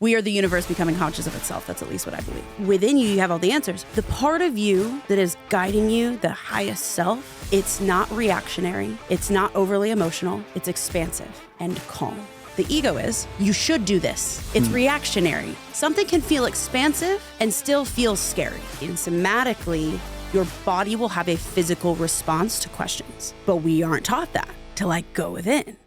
We are the universe becoming conscious of itself. That's at least what I believe. Within you, you have all the answers. The part of you that is guiding you, the highest self, it's not reactionary. It's not overly emotional. It's expansive and calm. The ego is, you should do this. It's reactionary. Something can feel expansive and still feel scary. And somatically, your body will have a physical response to questions. But we aren't taught that, to go within.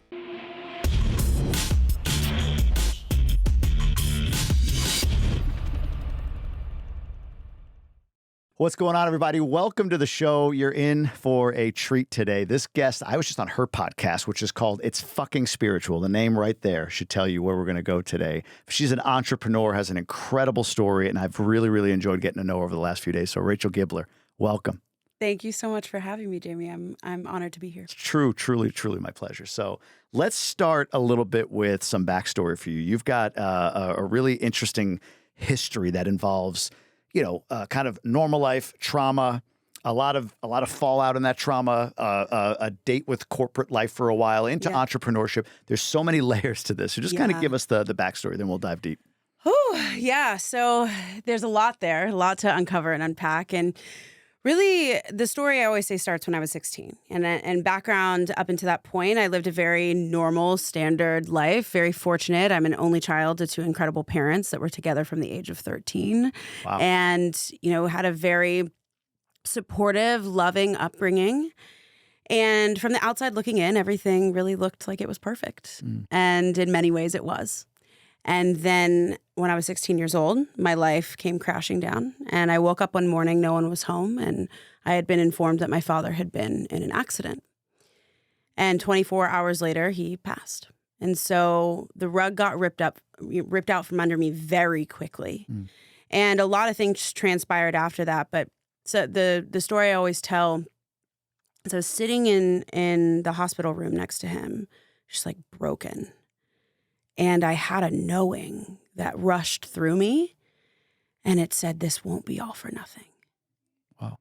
What's going on, everybody? Welcome to the show. You're in for a treat today. This guest, I was just on her podcast, which is called It's Fucking Spiritual. The name right there should tell you where we're going to go today. She's an entrepreneur, has an incredible story, and I've really, really enjoyed getting to know her over the last few days. So Rachel Gibler, welcome. Thank you so much for having me, Jamie. I'm honored to be here. It's truly my pleasure. So let's start a little bit with some backstory for you. You've got a really interesting history that involves kind of normal life trauma, a lot of fallout in that trauma, a date with corporate life for a while, into entrepreneurship. There's so many layers to this. So just kind of give us the backstory, then we'll dive deep. Oh, yeah. So there's a lot there, a lot to uncover and unpack. And really, the story I always say starts when I was 16. And background up until that point, I lived a very normal, standard life, very fortunate. I'm an only child to two incredible parents that were together from the age of 13. Wow. And, had a very supportive, loving upbringing. And from the outside looking in, everything really looked like it was perfect. And in many ways it was. And then when I was 16 years old, my life came crashing down. And I woke up one morning, no one was home. And I had been informed that my father had been in an accident. And 24 hours later, he passed. And so the rug got ripped out from under me very quickly. And a lot of things transpired after that. But so the story I always tell is I was sitting in the hospital room next to him, just broken. And I had a knowing that rushed through me, and it said, this won't be all for nothing. Wow.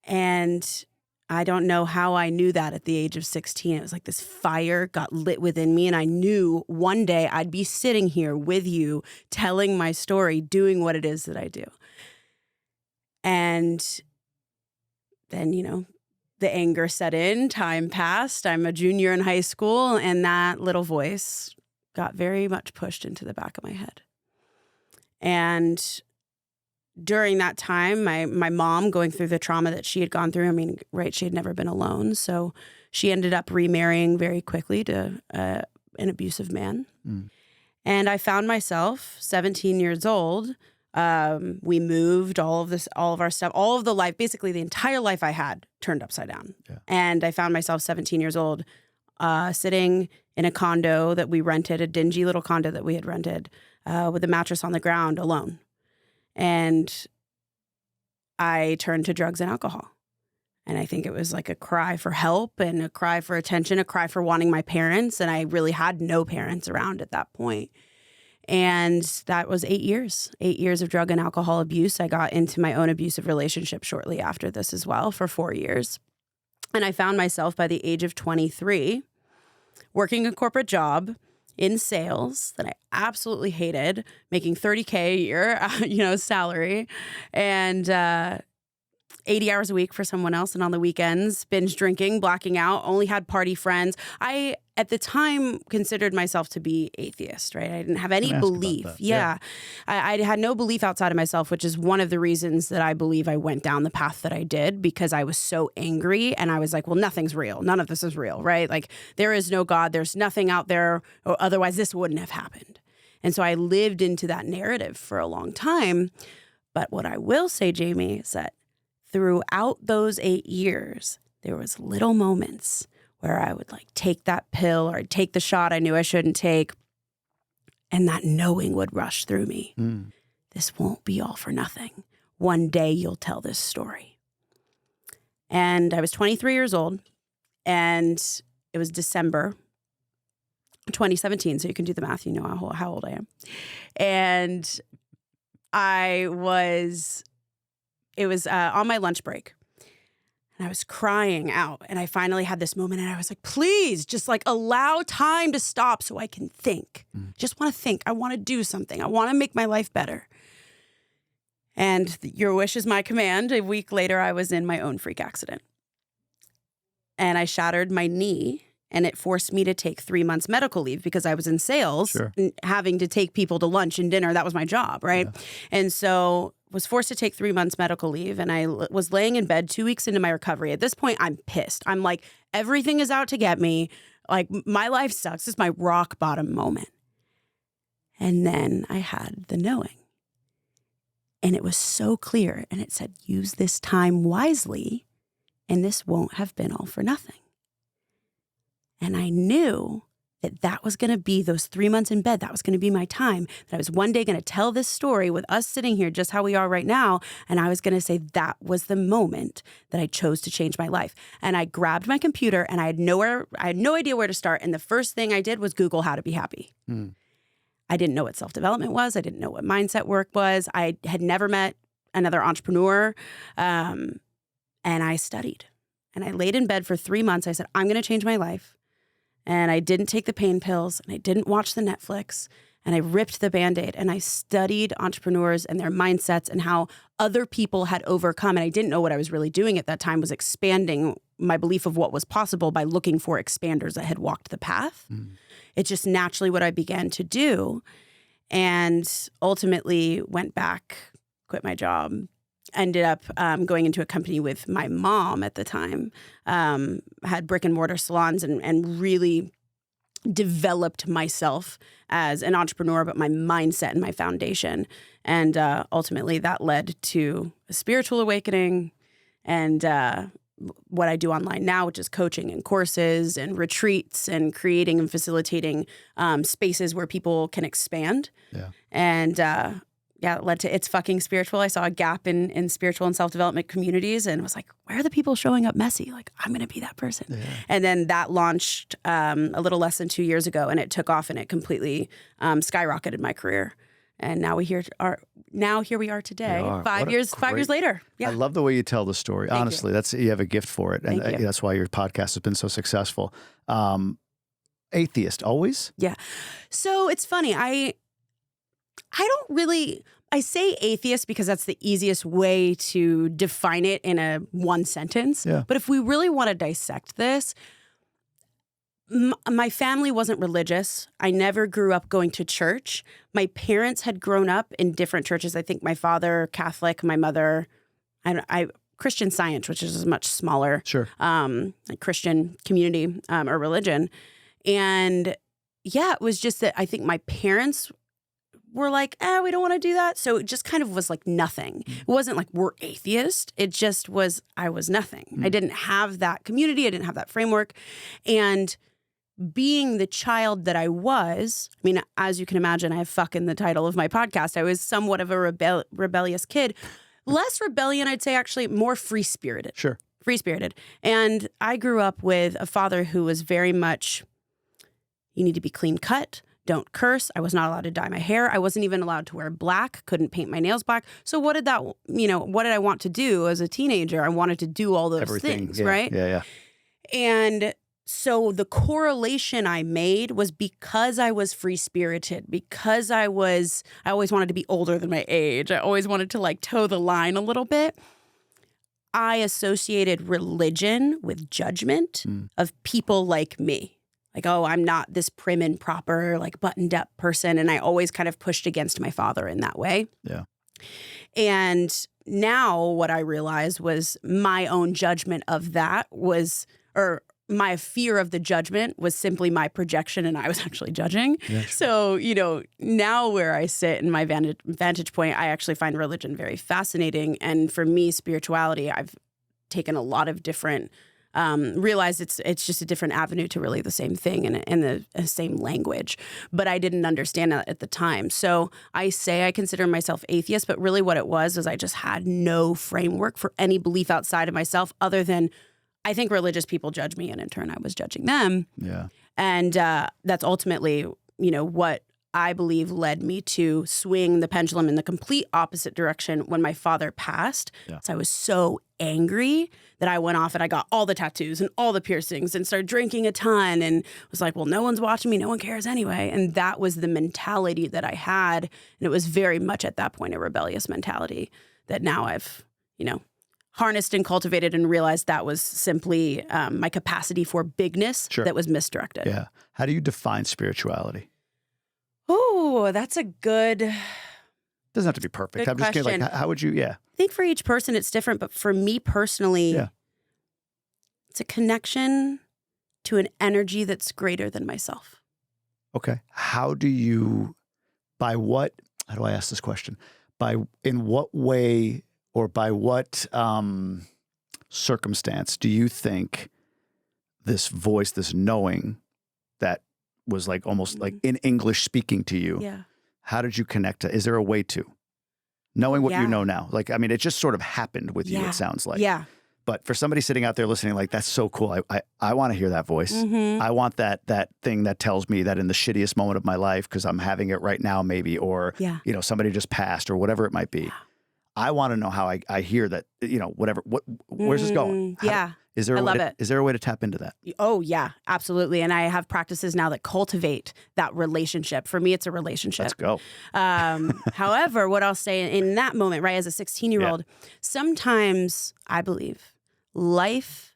And I don't know how I knew that at the age of 16. It was like this fire got lit within me, and I knew one day I'd be sitting here with you, telling my story, doing what it is that I do. And then, the anger set in, time passed. I'm a junior in high school, and that little voice got very much pushed into the back of my head. And during that time, my mom, going through the trauma that she had gone through, she had never been alone. So she ended up remarrying very quickly to an abusive man. And I found myself 17 years old. We moved all of our stuff, all of the life, basically the entire life I had turned upside down. Yeah. And I found myself 17 years old, sitting in a condo that we rented, a dingy little condo that we had rented, with a mattress on the ground, alone. And I turned to drugs and alcohol. And I think it was like a cry for help and a cry for attention, a cry for wanting my parents. And I really had no parents around at that point. And that was 8 years of drug and alcohol abuse. I got into my own abusive relationship shortly after this as well for 4 years. And I found myself by the age of 23 working a corporate job in sales that I absolutely hated, making $30K a year, salary, and 80 hours a week for someone else. And on the weekends, binge drinking, blacking out, only had party friends. I, at the time, considered myself to be atheist, right? I didn't have any belief. Yeah. I had no belief outside of myself, which is one of the reasons that I believe I went down the path that I did, because I was so angry and I was like, well, nothing's real. None of this is real, right? Like, there is no God. There's nothing out there, or otherwise this wouldn't have happened. And so I lived into that narrative for a long time. But what I will say, Jamie, is that throughout those 8 years, there was little moments where I would take that pill or I'd take the shot I knew I shouldn't take, and that knowing would rush through me. This won't be all for nothing. One day you'll tell this story. And I was 23 years old, and it was December 2017, so you can do the math, how old I am. And it was on my lunch break. And I was crying out. And I finally had this moment and I was like, please just like allow time to stop so I can think. Just want to think. I want to do something. I want to make my life better. And your wish is my command. A week later, I was in my own freak accident. And I shattered my knee. And it forced me to take 3 months medical leave because I was in sales, and having to take people to lunch and dinner. That was my job, right? Yeah. And so was forced to take 3 months medical leave. And I was laying in bed 2 weeks into my recovery. At this point, I'm pissed. I'm like, everything is out to get me. Like, my life sucks. This is my rock bottom moment. And then I had the knowing. And it was so clear. And it said, use this time wisely, and this won't have been all for nothing. And I knew that that was going to be those 3 months in bed. That was going to be my time. That I was one day going to tell this story with us sitting here just how we are right now. And I was going to say that was the moment that I chose to change my life. And I grabbed my computer and I had no idea where to start. And the first thing I did was Google how to be happy. I didn't know what self-development was. I didn't know what mindset work was. I had never met another entrepreneur. And I studied. And I laid in bed for 3 months. I said, I'm going to change my life. And I didn't take the pain pills, and I didn't watch the Netflix, and I ripped the Band-Aid, and I studied entrepreneurs and their mindsets and how other people had overcome. And I didn't know what I was really doing at that time was expanding my belief of what was possible by looking for expanders that had walked the path. It's just naturally what I began to do, and ultimately went back, quit my job, ended up going into a company with my mom at the time, had brick and mortar salons and really developed myself as an entrepreneur, but my mindset and my foundation. And ultimately that led to a spiritual awakening and what I do online now, which is coaching and courses and retreats and creating and facilitating spaces where people can expand. Yeah. And it led to It's Fucking Spiritual. I saw a gap in spiritual and self-development communities and was like, where are the people showing up messy? Like, I'm going to be that person. Yeah. And then that launched a little less than 2 years ago, and it took off and it completely skyrocketed my career. And now here we are today, 5 years later. Yeah. I love the way you tell the story. Thank Honestly, you. You have a gift for it. And that's why your podcast has been so successful. Atheist, always? Yeah. So it's funny. I say atheist because that's the easiest way to define it in a one sentence. Yeah. But if we really want to dissect this, my family wasn't religious. I never grew up going to church. My parents had grown up in different churches. I think my father, Catholic, my mother, I Christian Science, which is a much smaller like Christian community or religion. And yeah, it was just that I think my parents were like, we don't want to do that. So it just kind of was like nothing. It wasn't like we're atheist. It just was, I was nothing. I didn't have that community. I didn't have that framework. And being the child that I was, I mean, as you can imagine, I have fuck in the title of my podcast. I was somewhat of a rebellious kid. Less rebellion, I'd say, actually more free-spirited. Sure. Free-spirited. And I grew up with a father who was very much, you need to be clean cut. Don't curse. I was not allowed to dye my hair. I wasn't even allowed to wear black, couldn't paint my nails black. So what did I want to do as a teenager? I wanted to do all those things, right? Yeah. And so the correlation I made was because I was free-spirited, because I always wanted to be older than my age. I always wanted to like toe the line a little bit. I associated religion with judgment of people like me. Like, I'm not this prim and proper, like buttoned up person. And I always kind of pushed against my father in that way. Yeah. And now what I realized was my own judgment of that or my fear of the judgment was simply my projection, and I was actually judging. Yeah, sure. So, now where I sit in my vantage point, I actually find religion very fascinating. And for me, spirituality, I've taken a lot of different realized it's just a different avenue to really the same thing in the same language. But I didn't understand that at the time. So I say I consider myself atheist, but really what it was I just had no framework for any belief outside of myself other than I think religious people judge me, and in turn I was judging them. Yeah. And that's ultimately, what I believe led me to swing the pendulum in the complete opposite direction when my father passed. Yeah. So I was so angry that I went off and I got all the tattoos and all the piercings and started drinking a ton and was like, well, no one's watching me. No one cares anyway. And that was the mentality that I had. And it was very much at that point a rebellious mentality that now I've, harnessed and cultivated and realized that was simply my capacity for bigness that was misdirected. Yeah. How do you define spirituality? Oh, that's a good Doesn't have to be perfect. Good I'm just kidding. Like, how would you? Yeah. I think for each person it's different, but for me personally, it's a connection to an energy that's greater than myself. Okay. How do I ask this question? In what way or by what circumstance do you think this voice, this knowing that was like almost like in English speaking to you, how did you connect to? Is there a way to? Knowing what you know now? Like, I mean, it just sort of happened with you, it sounds like. Yeah. But for somebody sitting out there listening, like, that's so cool. I want to hear that voice. Mm-hmm. I want that thing that tells me that in the shittiest moment of my life, because I'm having it right now, maybe, or, somebody just passed or whatever it might be. I want to know how I hear that, whatever, where's this going? Is there a way to tap into that? Oh, yeah, absolutely. And I have practices now that cultivate that relationship. For me, it's a relationship. Let's go. However, what I'll say in that moment, right, as a 16-year-old, sometimes I believe life's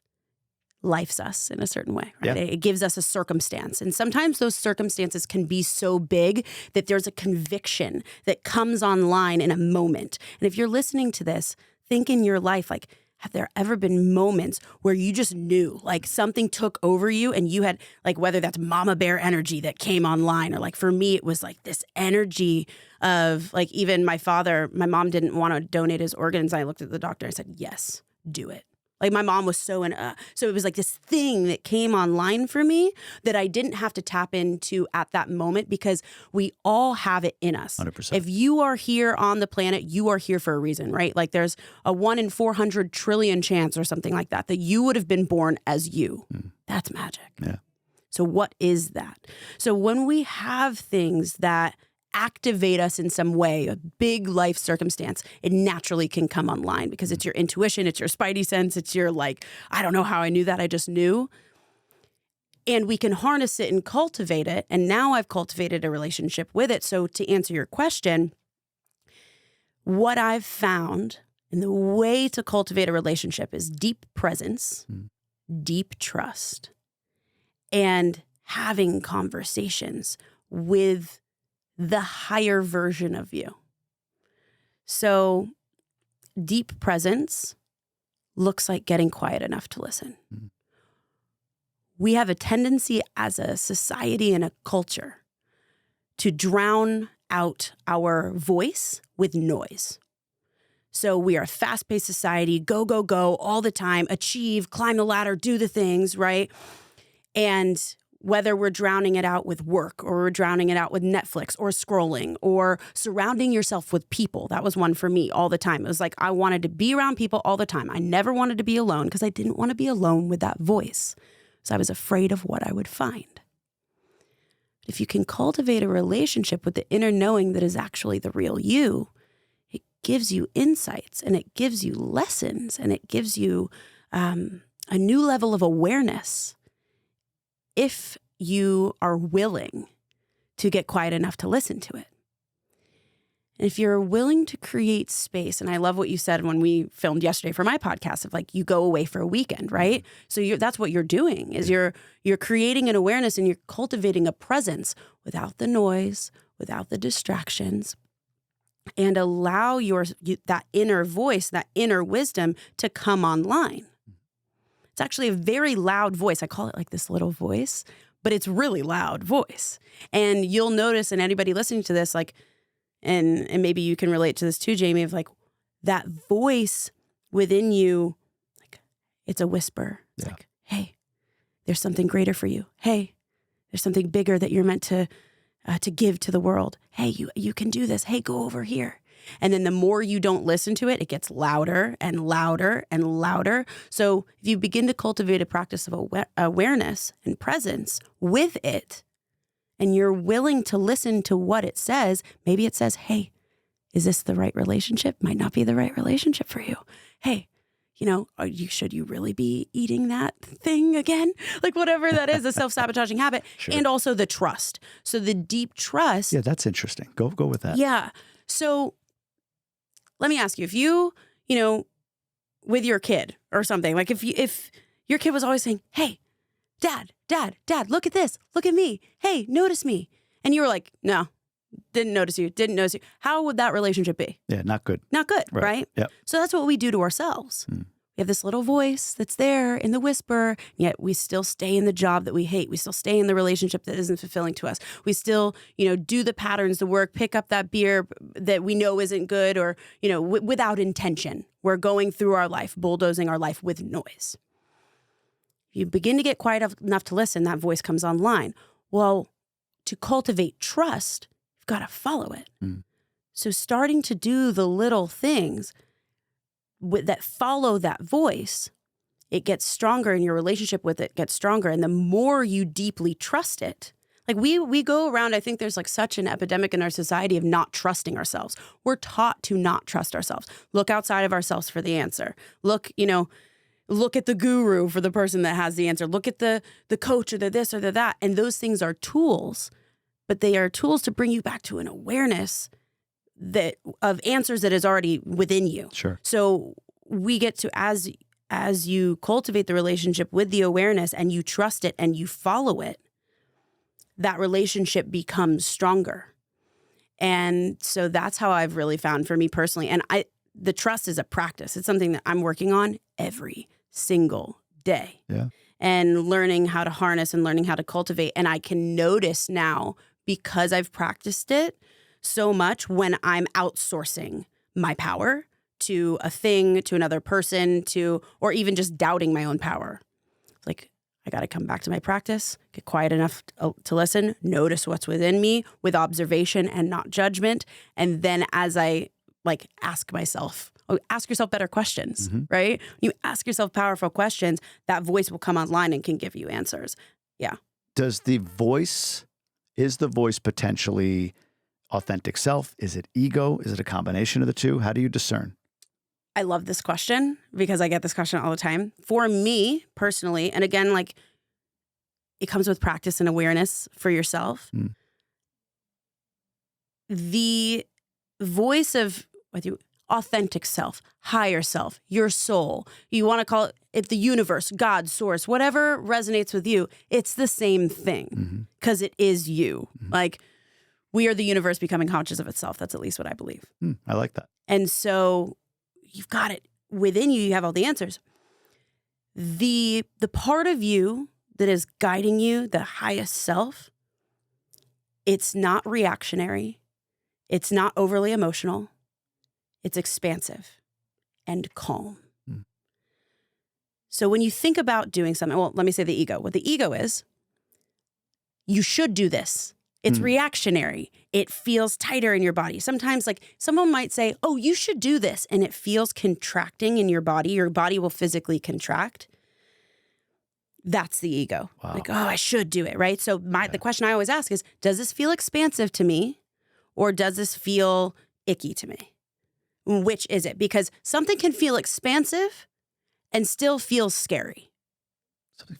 us in a certain way, right? It gives us a circumstance. And sometimes those circumstances can be so big that there's a conviction that comes online in a moment. And if you're listening to this, think in your life, like, have there ever been moments where you just knew, like, something took over you and you had, like, whether that's mama bear energy that came online, or like for me, it was like this energy of, like, even my mom didn't want to donate his organs. I looked at the doctor and I said, yes, do it. Like, my mom was so so it was like this thing that came online for me that I didn't have to tap into at that moment, because we all have it in us. 100%. If you are here on the planet, you are here for a reason, right? Like, there's a 1 in 400 trillion chance or something like that you would have been born as you. That's magic. Yeah. So what is that? So when we have things that activate us in some way, a big life circumstance, it naturally can come online because it's your intuition, it's your spidey sense, it's your, like, I don't know how I knew that, I just knew. And we can harness it and cultivate it. And now I've cultivated a relationship with it. So to answer your question, what I've found and the way to cultivate a relationship is deep presence, deep trust, and having conversations with the higher version of you. So deep presence looks like getting quiet enough to listen. We have a tendency as a society and a culture to drown out our voice with noise. So we are a fast-paced society, go, go, go all the time, achieve, climb the ladder, do the things, right? And whether we're drowning it out with work, or we're drowning it out with Netflix or scrolling, or surrounding yourself with people. That was one for me all the time. It was like I wanted to be around people all the time. I never wanted to be alone because I didn't want to be alone with that voice. So I was afraid of what I would find. If you can cultivate a relationship with the inner knowing that is actually the real you, it gives you insights and it gives you lessons and it gives you a new level of awareness. If you are willing to get quiet enough to listen to it. And if you're willing to create space, and I love what you said when we filmed yesterday for my podcast of, like, you go away for a weekend, right? So that's what you're doing is you're creating an awareness and you're cultivating a presence without the noise, without the distractions, and allow that inner voice, that inner wisdom to come online. It's actually a very loud voice. I call it like this little voice, but it's really loud voice. And you'll notice, and anybody listening to this, like, and maybe you can relate to this too, Jamie, of like that voice within you, like, it's a whisper. It's like, hey, there's something greater for you. Hey, there's something bigger that you're meant to give to the world. Hey, you can do this. Hey, go over here. And then the more you don't listen to it, it gets louder and louder and louder. So if you begin to cultivate a practice of awareness and presence with it, and you're willing to listen to what it says, maybe it says, hey, is this the right relationship? Might not be the right relationship for you. Hey, should you really be eating that thing again? Like whatever that is, a self-sabotaging habit. Sure. And also the trust. So the deep trust. Yeah, that's interesting. Go with that. Yeah. So let me ask you, if you, with your kid or something, like if your kid was always saying, hey, dad, look at this, look at me. Hey, notice me. And you were like, no, didn't notice you. How would that relationship be? Yeah, not good. Not good, right? Yep. So that's what we do to ourselves. We have this little voice that's there in the whisper, yet we still stay in the job that we hate. We still stay in the relationship that isn't fulfilling to us. We still, do the patterns, the work, pick up that beer that we know isn't good or, without intention. We're going through our life, bulldozing our life with noise. You begin to get quiet enough to listen, that voice comes online. Well, to cultivate trust, you've got to follow it. So starting to do the little things that follow that voice, it gets stronger and your relationship with it gets stronger. And the more you deeply trust it, like we go around, I think there's like such an epidemic in our society of not trusting ourselves. We're taught to not trust ourselves. Look outside of ourselves for the answer. Look at the guru for the person that has the answer. Look at the coach or the this or the that. And those things are tools, but they are tools to bring you back to an awareness of answers that is already within you. Sure. So we get to, as you cultivate the relationship with the awareness and you trust it and you follow it, that relationship becomes stronger. And so that's how I've really found for me personally. And the trust is a practice. It's something that I'm working on every single day. Yeah. And learning how to harness and learning how to cultivate. And I can notice now, because I've practiced it so much, when I'm outsourcing my power to a thing, to another person, or even just doubting my own power. Like, I got to come back to my practice, get quiet enough to listen, notice what's within me with observation and not judgment. And then as I ask yourself better questions, right? When you ask yourself powerful questions, that voice will come online and can give you answers. Yeah. Is the voice potentially authentic self? Is it ego? Is it a combination of the two? How do you discern? I love this question because I get this question all the time. For me personally, and again, it comes with practice and awareness for yourself. The voice of authentic self, higher self, your soul, you want to call it the universe, God, source, whatever resonates with you, it's the same thing because it is you. Like, we are the universe becoming conscious of itself. That's at least what I believe. I like that. And so you've got it within you. You have all the answers. The part of you that is guiding you, the highest self, it's not reactionary. It's not overly emotional. It's expansive and calm. So when you think about doing something, well, let me say the ego. What the ego is, you should do this. It's reactionary. It feels tighter in your body. Sometimes someone might say, oh, you should do this. And it feels contracting in your body. Your body will physically contract. That's the ego. Wow. Like, oh, I should do it, right? So the question I always ask is, does this feel expansive to me? Or does this feel icky to me? Which is it? Because something can feel expansive and still feel scary.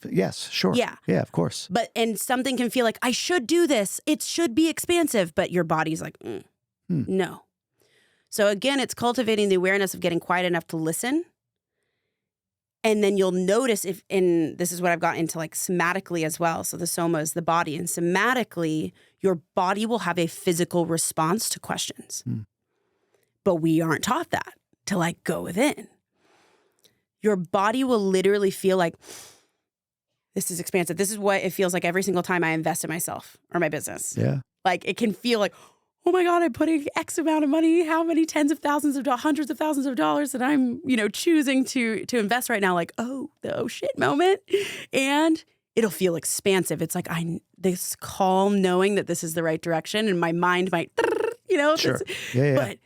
Yes, sure. Yeah, of course. And something can feel like, I should do this. It should be expansive, but your body's like, no. So again, it's cultivating the awareness of getting quiet enough to listen. And then you'll notice this is what I've got into somatically as well. So the soma is the body, and somatically, your body will have a physical response to questions. But we aren't taught that to go within. Your body will literally feel like, this is expansive. This is what it feels like every single time I invest in myself or my business. Yeah. It can feel like, oh my God, I'm putting X amount of money, how many tens of thousands of hundreds of thousands of dollars that I'm, choosing to invest right now. The oh shit moment. And it'll feel expansive. It's this calm knowing that this is the right direction, and my mind might, Sure. Yeah. But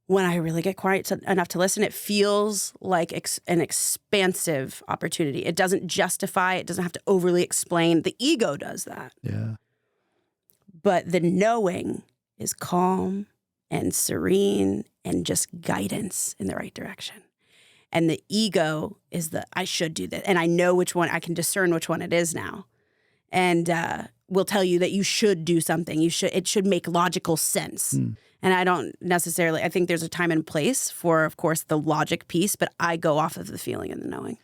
when I really get quiet enough to listen, it feels like an expansive opportunity. It doesn't justify. It doesn't have to overly explain. The ego does that. Yeah. But the knowing is calm and serene and just guidance in the right direction. And the ego is I should do this. And I know which one, I can discern which one it is now. And will tell you that you should do something. It should make logical sense. And I don't necessarily, I think there's a time and place for, of course, the logic piece, but I go off of the feeling and the knowing.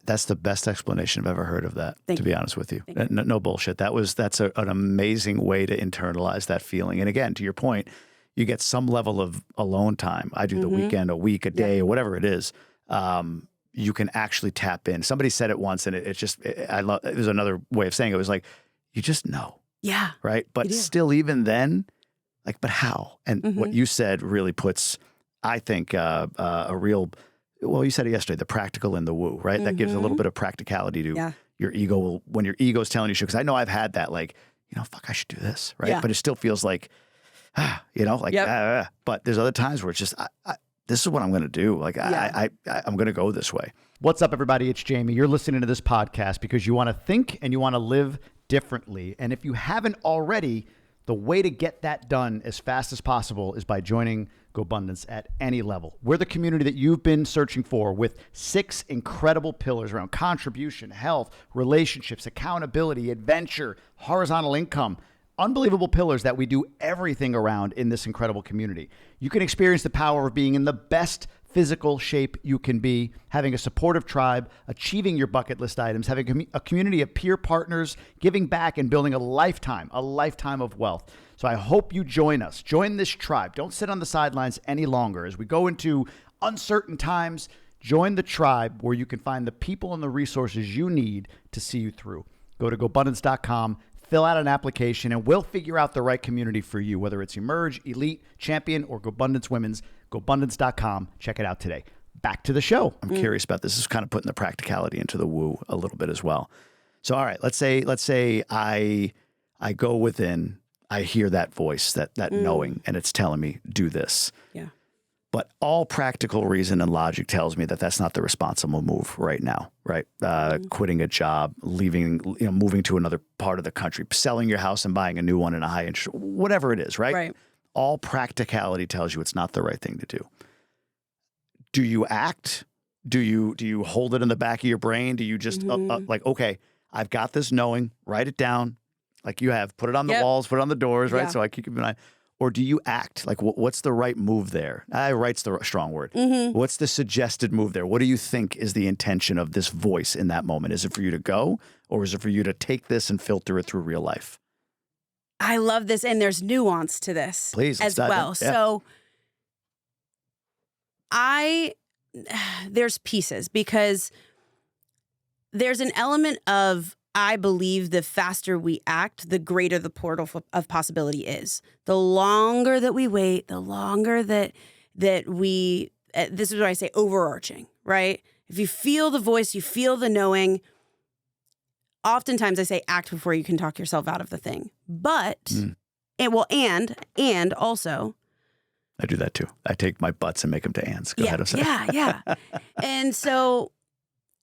That's the best explanation I've ever heard of that, to be honest with you. No bullshit. That's an amazing way to internalize that feeling. And again, to your point, you get some level of alone time. I do the weekend, a week, a day, or whatever it is. You can actually tap in. Somebody said it once, and it was another way of saying it. It was like, you just know. Yeah. Right? But still, even then, like, but how? And what you said really puts, I think, a real... Well, you said it yesterday, the practical and the woo, right? That gives a little bit of practicality to your ego. When your ego's telling you, because I know I've had that, like, fuck, I should do this, right? Yeah. But it still feels like, but there's other times where it's just, this is what I'm going to do. Like, I'm going to go this way. What's up, everybody? It's Jamie. You're listening to this podcast because you want to think and you want to live differently. And if you haven't already, the way to get that done as fast as possible is by joining Gobundance at any level. We're the community that you've been searching for, with 6 incredible pillars around contribution, health, relationships, accountability, adventure, horizontal income. Unbelievable pillars that we do everything around in this incredible community. You can experience the power of being in the best physical shape you can be, having a supportive tribe, achieving your bucket list items, having a community of peer partners, giving back, and building a lifetime of wealth. So I hope you join us. Join this tribe. Don't sit on the sidelines any longer. As we go into uncertain times, join the tribe where you can find the people and the resources you need to see you through. Go to Gobundance.com, fill out an application, and we'll figure out the right community for you, whether it's Emerge, Elite, Champion, or Gobundance Women's. Gobundance.com. Check it out today. Back to the show. I'm curious about this. This is kind of putting the practicality into the woo a little bit as well. So, all right, let's say I go within, I hear that voice, that knowing, and it's telling me, do this. Yeah. But all practical reason and logic tells me that that's not the responsible move right now, right? Quitting a job, leaving, moving to another part of the country, selling your house and buying a new one in a high interest, whatever it is, right? Right. All practicality tells you it's not the right thing to do. Do you act? Do you hold it in the back of your brain? Do you just like, okay, I've got this knowing, write it down, like you have, put it on the walls, put it on the doors, right? So I keep an eye. Or do you act? Like, what's the right move there? Right's the strong word. What's the suggested move there? What do you think is the intention of this voice in that moment? Is it for you to go, or is it for you to take this and filter it through real life? I love this, and there's nuance to this as well. Yeah. So there's pieces, because there's an element of, I believe the faster we act, the greater the portal of possibility is. The longer that we wait, the longer that we, this is what I say, overarching, right? If you feel the voice, you feel the knowing, oftentimes I say act before you can talk yourself out of the thing. But, and also. I do that too. I take my butts and make them to ands. Go ahead. Yeah. And so,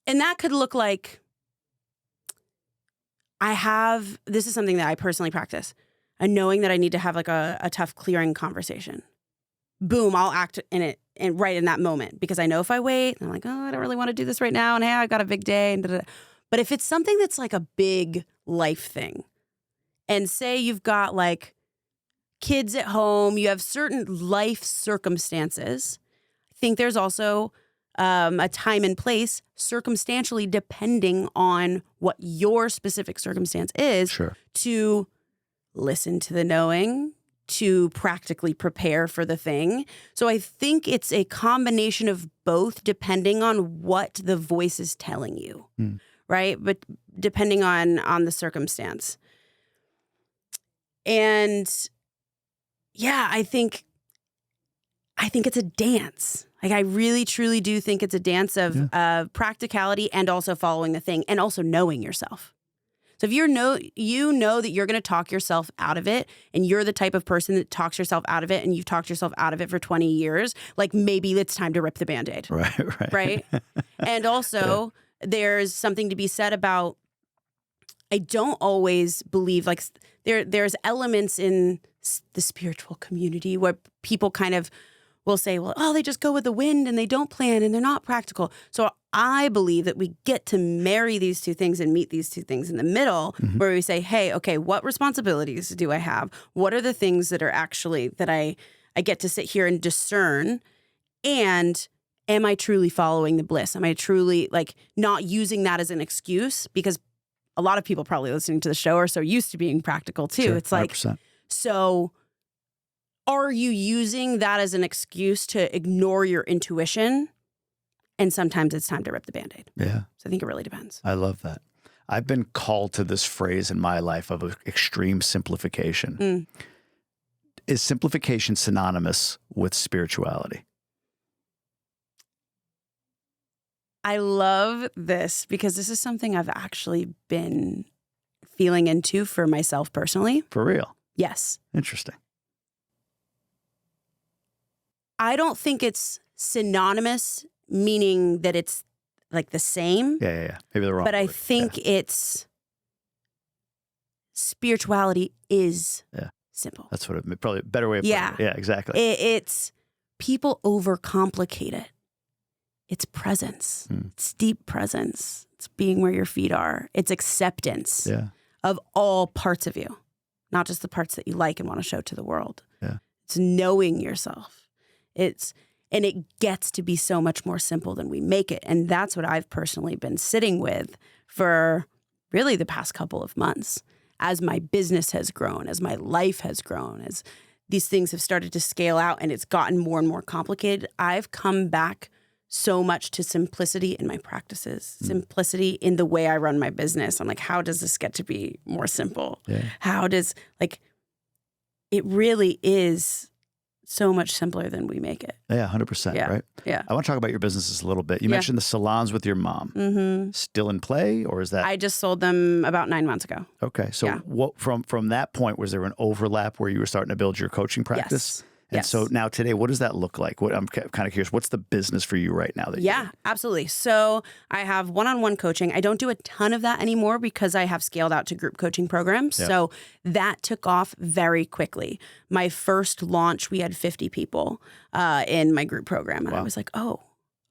and that could look like, this is something that I personally practice, a knowing that I need to have like a tough clearing conversation. Boom, I'll act in it and right in that moment, because I know if I wait, I'm like, oh, I don't really want to do this right now. And hey, I've got a big day. And da-da-da. But if it's something that's like a big life thing, and say you've got like kids at home, you have certain life circumstances, I think there's also a time and place, circumstantially depending on what your specific circumstance is, to listen to the knowing, to practically prepare for the thing. So I think it's a combination of both, depending on what the voice is telling you, right? But depending on the circumstance. And yeah, I think it's a dance. Like, I really, truly do think it's a dance of practicality and also following the thing, and also knowing yourself. So if you know that you're going to talk yourself out of it, and you're the type of person that talks yourself out of it, and you've talked yourself out of it for 20 years, like, maybe it's time to rip the Band-Aid. Right? And also, there's something to be said about I don't always believe, like, there's elements in the spiritual community where people kind of will say, well, oh, they just go with the wind and they don't plan and they're not practical. So I believe that we get to marry these two things and meet these two things in the middle, where we say, hey, okay, what responsibilities do I have? What are the things that are actually that I get to sit here and discern? And am I truly following the bliss? Am I truly, like, not using that as an excuse? Because a lot of people probably listening to the show are so used to being practical too. Sure, it's like, 100%. So are you using that as an excuse to ignore your intuition? And sometimes it's time to rip the Band-Aid. Yeah. So I think it really depends. I love that. I've been called to this phrase in my life of extreme simplification. Is simplification synonymous with spirituality? I love this because this is something I've actually been feeling into for myself personally. For real? Yes. Interesting. I don't think it's synonymous, meaning that it's like the same. Yeah. Maybe the wrong But word. I think it's spirituality is simple. That's what it probably a better way of putting it. Yeah, exactly. It's people overcomplicate it. It's presence. It's deep presence. It's being where your feet are. It's acceptance of all parts of you, not just the parts that you like and want to show to the world. Yeah. It's knowing yourself. And it gets to be so much more simple than we make it. And that's what I've personally been sitting with for really the past couple of months as my business has grown, as my life has grown, as these things have started to scale out and it's gotten more and more complicated. I've come back so much to simplicity in my practices, simplicity in the way I run my business. I'm like, how does this get to be more simple? Yeah. How does, like, it really is so much simpler than we make it. Yeah, 100%, right? Yeah. I want to talk about your businesses a little bit. You mentioned the salons with your mom. Still in play, or is that? I just sold them about 9 months ago. Okay. So what from that point, was there an overlap where you were starting to build your coaching practice? Yes. And so now today, what does that look like? I'm kind of curious. What's the business for you right now? Absolutely. So I have one-on-one coaching. I don't do a ton of that anymore because I have scaled out to group coaching programs. Yeah. So that took off very quickly. My first launch, we had 50 people in my group program. And I was like, oh,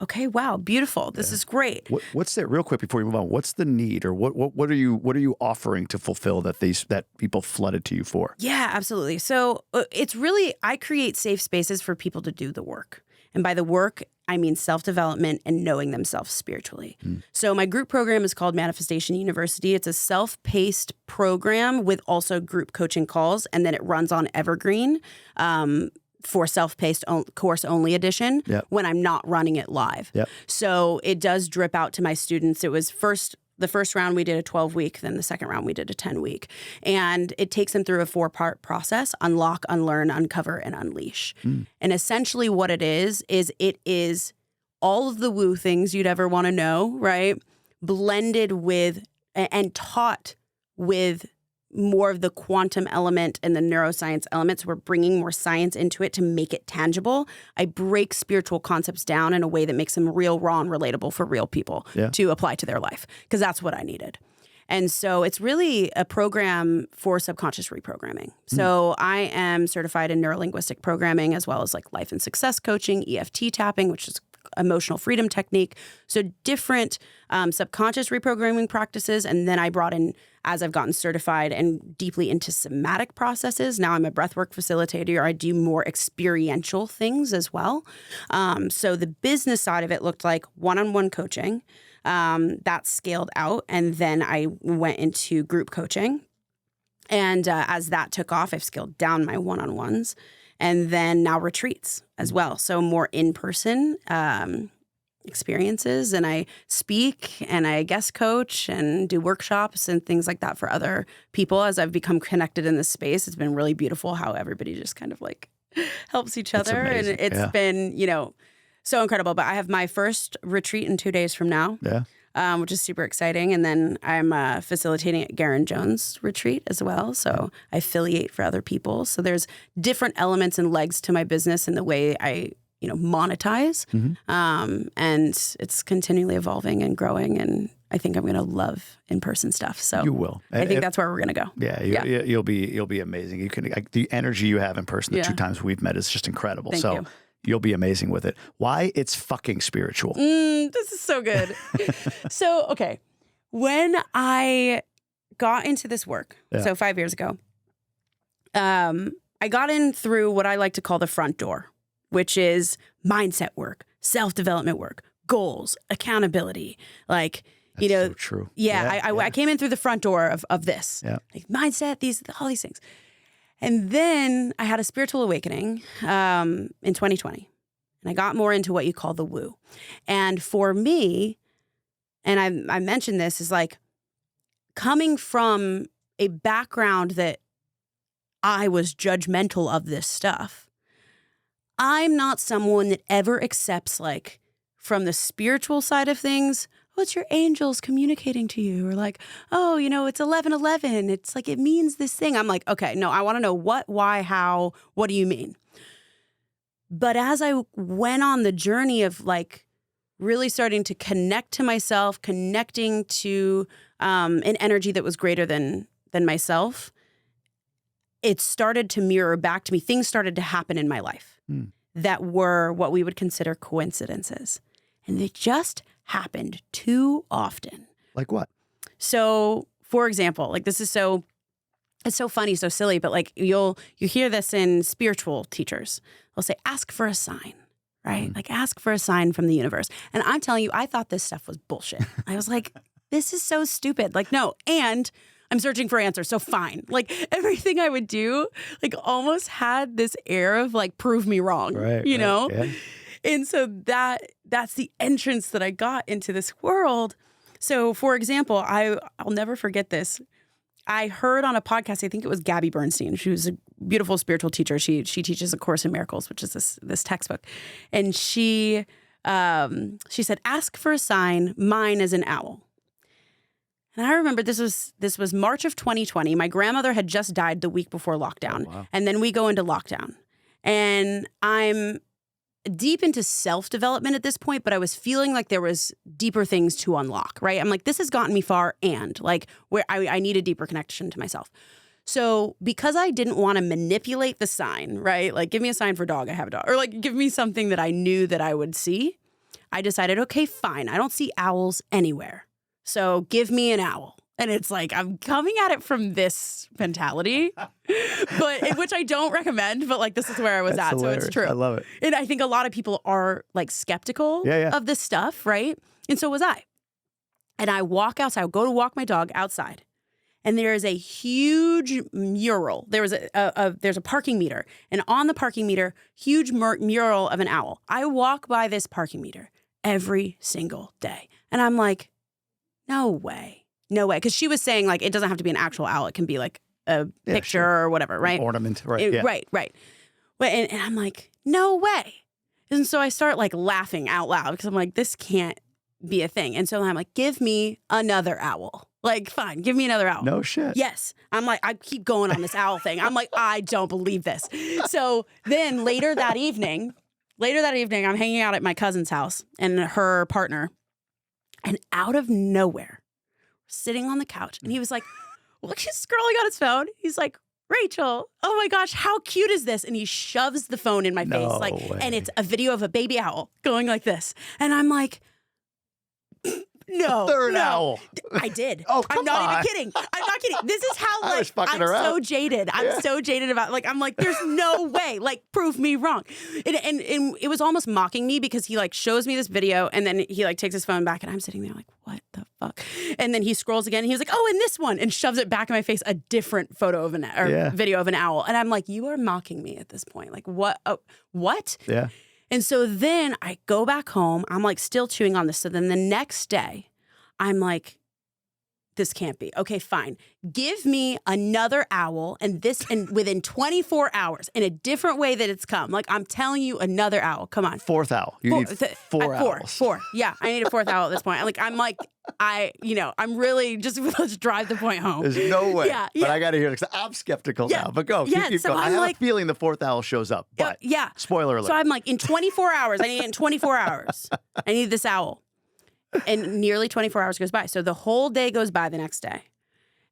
okay, wow, beautiful. This is great. What's it, real quick before you move on, what's the need, or what are you offering to fulfill that people flooded to you for? Yeah, absolutely. So it's really, I create safe spaces for people to do the work. And by the work, I mean self-development and knowing themselves spiritually. So my group program is called Manifestation University. It's a self-paced program with also group coaching calls, and then it runs on Evergreen for self-paced course-only edition when I'm not running it live. So it does drip out to my students. It was the first round we did a 12-week, then the second round we did a 10-week. And it takes them through a 4-part process: unlock, unlearn, uncover, and unleash. And essentially what it is it is all of the woo things you'd ever want to know, right? Blended with and taught with more of the quantum element and the neuroscience elements. We're bringing more science into it to make it tangible. I break spiritual concepts down in a way that makes them real, raw, and relatable for real people to apply to their life, because that's what I needed. And so it's really a program for subconscious reprogramming. So I am certified in neurolinguistic programming, as well as like life and success coaching, EFT tapping, which is emotional freedom technique. So different subconscious reprogramming practices. And then I brought in, as I've gotten certified and deeply into somatic processes, now I'm a breathwork facilitator. I do more experiential things as well. So the business side of it looked like one-on-one coaching. That scaled out. And then I went into group coaching. And as that took off, I've scaled down my one-on-ones. And then now retreats as well. So more in-person experiences. And I speak and I guest coach and do workshops and things like that for other people as I've become connected in this space. It's been really beautiful how everybody just kind of like helps each other. And it's been, so incredible. But I have my first retreat in 2 days from now. Which is super exciting. And then I'm facilitating at Garen Jones' retreat as well. So I affiliate for other people. So there's different elements and legs to my business and the way I, monetize. And it's continually evolving and growing. And I think I'm going to love in-person stuff. So You will. I think that's where we're going to go. Yeah, you'll be amazing. You can the energy you have in person the 2 times we've met is just incredible. Thank you. You'll be amazing with it. Why? It's fucking spiritual. This is so good. So, okay. When I got into this work, so 5 years ago, I got in through what I like to call the front door, which is mindset work, self-development work, goals, accountability, like, That's so true. Yeah, I came in through the front door of this. Yeah. Like mindset, all these things. And then I had a spiritual awakening in 2020. And I got more into what you call the woo. And for me, and I mentioned this, is like coming from a background that I was judgmental of this stuff. I'm not someone that ever accepts, like, from the spiritual side of things, what's your angels communicating to you? Or like, oh, it's 11:11. It's like, it means this thing. I'm like, okay, no, I want to know what, why, how, what do you mean? But as I went on the journey of like really starting to connect to myself, connecting to an energy that was greater than myself, it started to mirror back to me. Things started to happen in my life that were what we would consider coincidences. And they just happened too often. Like what? So, for example, like it's so funny, so silly, but like you hear this in spiritual teachers. They'll say, ask for a sign, right? Like ask for a sign from the universe. And I'm telling you, I thought this stuff was bullshit. I was like, this is so stupid. Like, no. And I'm searching for answers. So fine. Like everything I would do, like almost had this air of like, prove me wrong, you know? Yeah. And so that's the entrance that I got into this world. So for example, I'll never forget this. I heard on a podcast, I think it was Gabby Bernstein. She was a beautiful spiritual teacher. She teaches A Course in Miracles, which is this textbook. And she said, ask for a sign. Mine is an owl. And I remember this was March of 2020. My grandmother had just died the week before lockdown. Oh, wow. And then we go into lockdown. And I'm deep into self-development at this point, but I was feeling like there was deeper things to unlock, right? I'm like, this has gotten me far, and like where I need a deeper connection to myself. So because I didn't want to manipulate the sign, right? Like give me a sign for dog, I have a dog. Or like give me something that I knew that I would see. I decided, okay, fine. I don't see owls anywhere. So give me an owl. And it's like, I'm coming at it from this mentality, but which I don't recommend, but like, this is where I was That's at. hilarious. So it's true. I love it. And I think a lot of people are like skeptical of this stuff, right? And so was I. And I walk outside, I go to walk my dog outside, and there is a huge mural. There's a parking meter, and on the parking meter, huge mural of an owl. I walk by this parking meter every single day. And I'm like, no way. No way. Because she was saying, like, it doesn't have to be an actual owl. It can be, like, a picture or whatever, right? An ornament, right? Right. But, and I'm like, no way. And so I start, like, laughing out loud because I'm like, this can't be a thing. And so I'm like, give me another owl. Like, fine, give me another owl. No shit. Yes. I'm like, I keep going on this owl thing. I'm like, I don't believe this. So then later that evening, I'm hanging out at my cousin's house and her partner. And out of nowhere, sitting on the couch, and he was like, look, he's scrolling on his phone. He's like, Rachel, oh my gosh, how cute is this? And he shoves the phone in my face, like, and it's a video of a baby owl going like this. And I'm like, no. Third owl. I did. Oh, I'm not even kidding. I'm not kidding. This is how, I was like, fucking I'm around. so jaded. I'm so jaded about, like, I'm like, there's no way. Like, prove me wrong. And it was almost mocking me because he, like, shows me this video and then he, like, takes his phone back and I'm sitting there like, what the fuck? And then he scrolls again and he was like, oh, and this one, and shoves it back in my face, a different photo of video of an owl. And I'm like, you are mocking me at this point. Like, what? What? Yeah. And so then I go back home. I'm, like, still chewing on this. So then the next day, I'm like, this can't be. Okay, fine. Give me another owl and within 24 hours in a different way that it's come. Like, I'm telling you, another owl. Come on. Fourth owl. You need four owls. Four. Yeah, I need a fourth owl at this point. I'm really just, let's drive the point home. There's no way. Yeah. But I got to hear it because I'm skeptical now. But go. Keep so going. I'm I have like, a feeling the fourth owl shows up. But spoiler alert. So I'm like, in 24 hours, I need it in 24 hours. I need this owl. And nearly 24 hours goes by. So the whole day goes by the next day.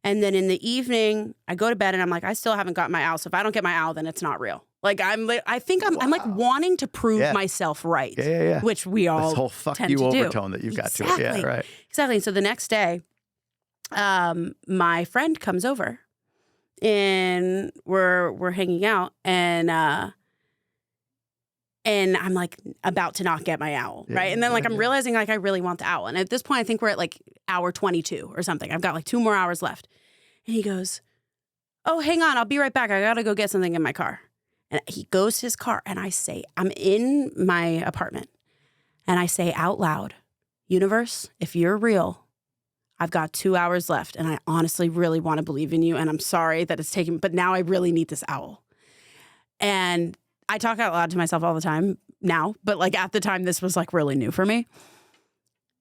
And then in the evening, I go to bed and I'm like, I still haven't got my owl. So if I don't get my owl, then it's not real. Like I'm like wanting to prove myself right. Yeah. Which we all this whole fuck tend you to overtone do. that you've got to it. Yeah, right. Exactly. So the next day, my friend comes over and we're hanging out and I'm like about to not get my owl, right? And then like I'm realizing like I really want the owl. And at this point, I think we're at like hour 22 or something. I've got like 2 more hours left. And he goes, oh, hang on, I'll be right back. I got to go get something in my car. And he goes to his car and I say, I'm in my apartment. And I say out loud, universe, if you're real, I've got 2 hours left. And I honestly really want to believe in you. And I'm sorry that it's taken, but now I really need this owl. And I talk out loud to myself all the time now, but like at the time, this was like really new for me.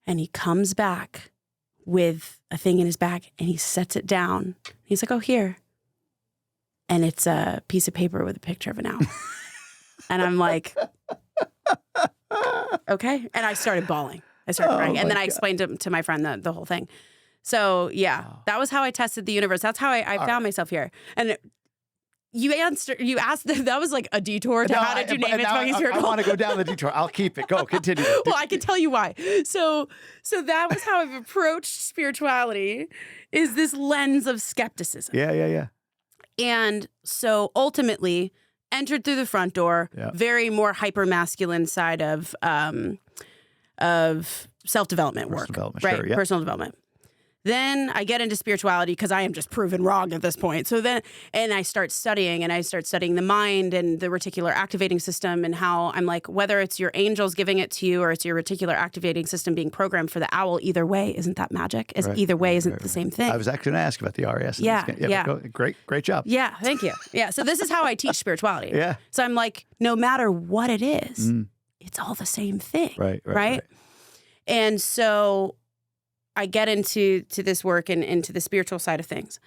And he comes back with a thing in his bag and he sets it down. He's like, oh, here. And it's a piece of paper with a picture of an owl. And I'm like, okay. And I started bawling. I started crying. And then I explained to my friend the whole thing. So yeah, that was how I tested the universe. That's how I found myself here. And you asked, that was like a detour to how did you name it? I want to go down the detour. I'll keep it. Go, continue. Well, I can tell you why. So that was how I've approached spirituality, is this lens of skepticism. Yeah. And so ultimately entered through the front door, very more hyper masculine side of self-development work, right? Sure, yeah. Personal development. Then I get into spirituality because I am just proven wrong at this point. So then, and I start studying the mind and the reticular activating system and how I'm like, whether it's your angels giving it to you or it's your reticular activating system being programmed for the owl, either way, isn't that magic? Either way isn't the same thing. I was actually going to ask about the RES. Yeah. Great job. Yeah, thank you. Yeah, so this is how I teach spirituality. Yeah. So I'm like, no matter what it is, it's all the same thing. Right. And so I get into this work and into the spiritual side of things.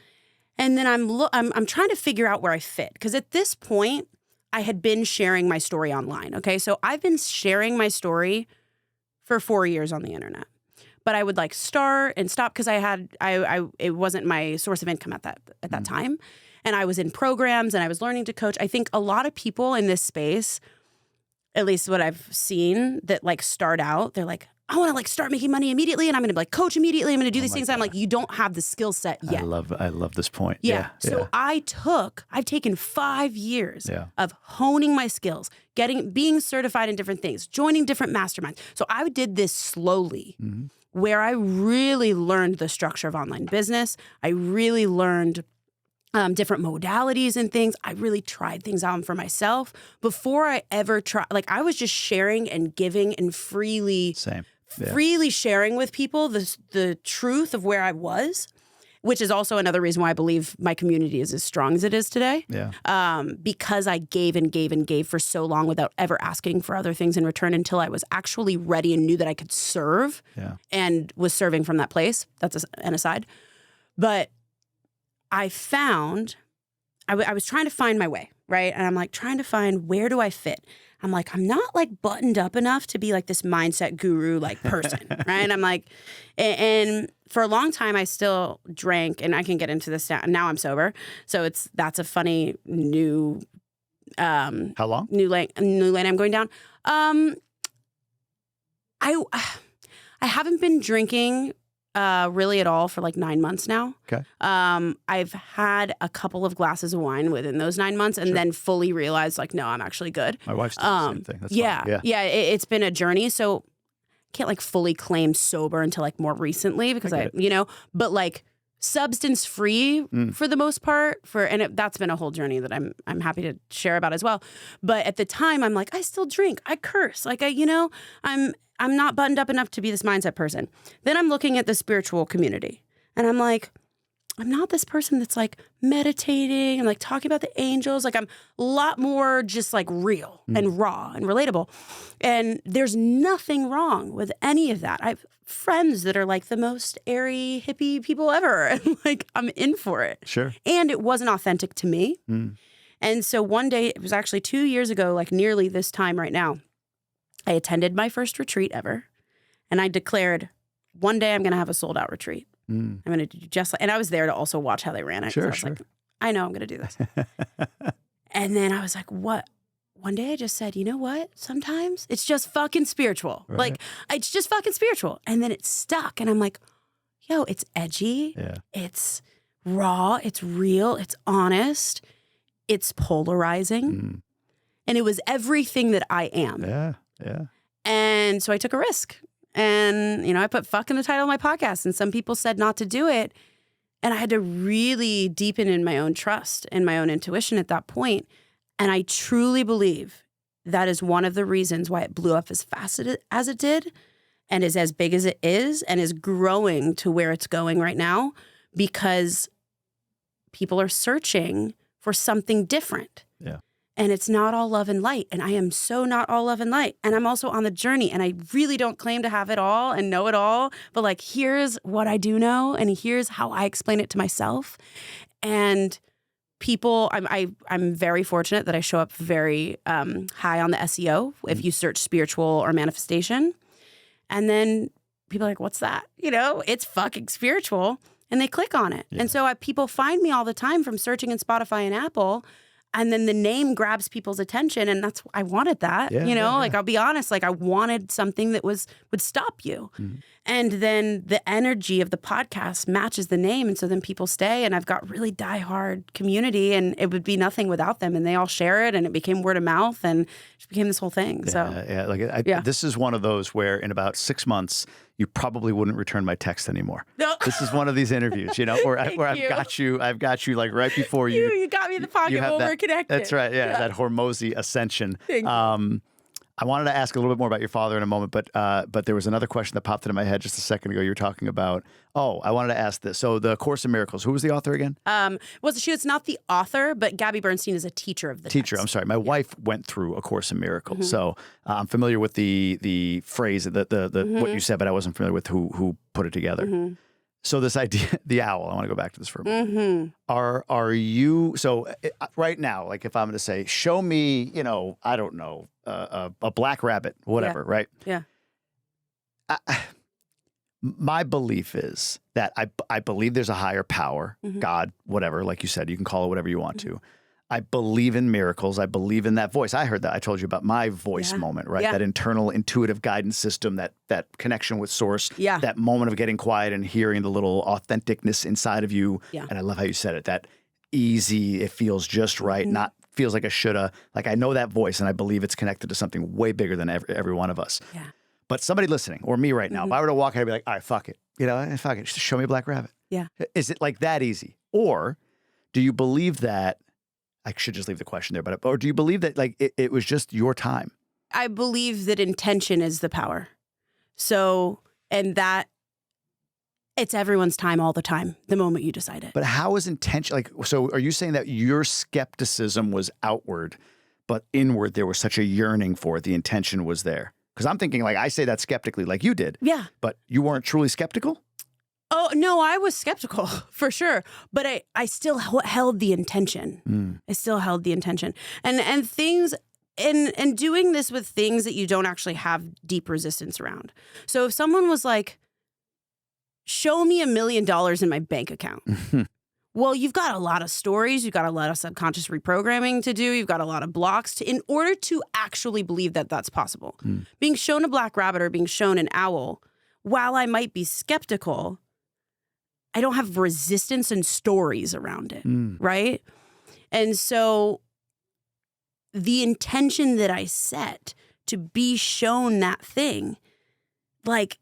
And then I'm trying to figure out where I fit. Because at this point, I had been sharing my story online. Okay. So I've been sharing my story for 4 years on the internet. But I would like start and stop because it wasn't my source of income at that time. And I was in programs and I was learning to coach. I think a lot of people in this space, at least what I've seen, that like start out, they're like, I want to like start making money immediately and I'm going to like coach immediately. I'm going to do these things. I'm like, you don't have the skill set yet. I love this point. Yeah. So I've taken 5 years of honing my skills, being certified in different things, joining different masterminds. So I did this slowly where I really learned the structure of online business. I really learned different modalities and things. I really tried things out for myself before I ever tried. Like I was just sharing and giving and freely sharing with people the truth of where I was, which is also another reason why I believe my community is as strong as it is today. Yeah. Because I gave and gave and gave for so long without ever asking for other things in return until I was actually ready and knew that I could serve and was serving from that place. That's an aside. But I found, I was trying to find my way, right? And I'm like trying to find, where do I fit? I'm like, I'm not like buttoned up enough to be like this mindset guru like person, right? And I'm like, and for a long time I still drank, and I can get into this now I'm sober. So that's a funny new, how long? New lane I'm going down. I haven't been drinking really at all for like 9 months now. Okay. I've had a couple of glasses of wine within those 9 months and then fully realized like, no, I'm actually good. My wife's doing the same thing. That's fine. Yeah. It's been a journey. So I can't like fully claim sober until like more recently because but like substance free for the most part that's been a whole journey that I'm happy to share about as well. But at the time I'm like, I still drink, I curse, like I'm not buttoned up enough to be this mindset person. Then I'm looking at the spiritual community and I'm like, I'm not this person that's like meditating and like talking about the angels. Like I'm a lot more just like real and raw and relatable. And there's nothing wrong with any of that. I have friends that are like the most airy hippie people ever. And like, I'm in for it. Sure. And it wasn't authentic to me. And so one day, it was actually 2 years ago, like nearly this time right now, I attended my first retreat ever. And I declared, one day I'm going to have a sold out retreat. I'm going to do just like, and I was there to also watch how they ran it. Sure, I was sure. like, I know I'm going to do this. And then I was like, what? One day I just said, you know what? Sometimes it's just fucking spiritual. Right. Like, it's just fucking spiritual. And then it stuck. And I'm like, yo, it's edgy. Yeah. It's raw. It's real. It's honest. It's polarizing. And it was everything that I am. Yeah. Yeah. And so I took a risk. And, you know, I put fuck in the title of my podcast. And some people said not to do it. And I had to really deepen in my own trust and my own intuition at that point. And I truly believe that is one of the reasons why it blew up as fast as it did and is as big as it is and is growing to where it's going right now, because people are searching for something different. Yeah. And it's not all love and light. And I am so not all love and light. And I'm also on the journey. And I really don't claim to have it all and know it all. But like, here's what I do know. And here's how I explain it to myself. And people, I'm very fortunate that I show up very high on the SEO if you search spiritual or manifestation. And then people are like, what's that? You know, it's fucking spiritual. And they click on it. Yeah. And so people find me all the time from searching in Spotify and Apple. And then the name grabs people's attention. And that's, I wanted that, you know, like, I'll be honest, like I wanted something that would stop you. And then the energy of the podcast matches the name. And so then people stay, and I've got really diehard community, and it would be nothing without them. And they all share it, and it became word of mouth, and it became this whole thing. This is one of those where in about 6 months, you probably wouldn't return my text anymore. No. This is one of these interviews, you know, where I've got you like right before you. You got me in the pocket when we're connected. That's right. Yeah. That Hormozy ascension. I wanted to ask a little bit more about your father in a moment, but there was another question that popped into my head just a second ago. You were talking about, I wanted to ask this. So the Course in Miracles, who was the author again? She was not the author, but Gabby Bernstein is a teacher of the text. I'm sorry. My wife went through A Course in Miracles. So I'm familiar with the phrase, what you said, but I wasn't familiar with who put it together. So this idea, the owl, I want to go back to this for a minute. Are you, so right now, like if I'm going to say, show me, you know, I don't know, a black rabbit, whatever, right? Yeah. My belief is that I believe there's a higher power, God, whatever, like you said, you can call it whatever you want to. I believe in miracles. I believe in that voice. I heard that. I told you about my voice moment, right? That internal intuitive guidance system, that connection with source, that moment of getting quiet and hearing the little authenticness inside of you. Yeah. And I love how you said it, that easy, it feels just right, not feels like a shoulda. Like I know that voice, and I believe it's connected to something way bigger than every one of us. Yeah. But somebody listening, or me right now, if I were to walk out and be like, all right, fuck it. You know, fuck it. Just show me a black rabbit. Yeah. Is it like that easy? Or do you believe that, I should just leave the question there, or do you believe that like it was just your time? I believe that intention is the power. So, and that it's everyone's time all the time, the moment you decide it. But how is intention, like, so are you saying that your skepticism was outward, but inward there was such a yearning for it, the intention was there? Because I'm thinking, like, I say that skeptically like you did. Yeah. But you weren't truly skeptical? Oh, no, I was skeptical for sure. But I still held the intention. I still held the intention. And things, and doing this with things that you don't actually have deep resistance around. So if someone was like, show me $1 million in my bank account. Well, you've got a lot of stories. You've got a lot of subconscious reprogramming to do. You've got a lot of blocks in order to actually believe that that's possible. Being shown a black rabbit or being shown an owl, while I might be skeptical, I don't have resistance and stories around it, right? And so the intention that I set to be shown that thing, like,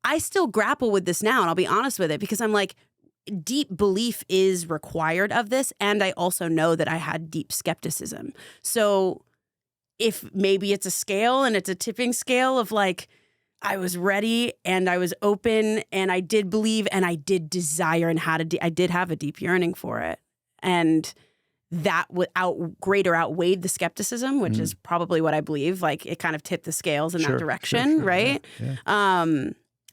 I still grapple with this now, and I'll be honest with it, because I'm like, deep belief is required of this, and I also know that I had deep skepticism. So if maybe it's a scale and it's a tipping scale of like, I was ready and I was open and I did believe and I did desire and I did have a deep yearning for it. And that greater outweighed the skepticism, which is probably what I believe. Like it kind of tipped the scales in that direction, right? Yeah.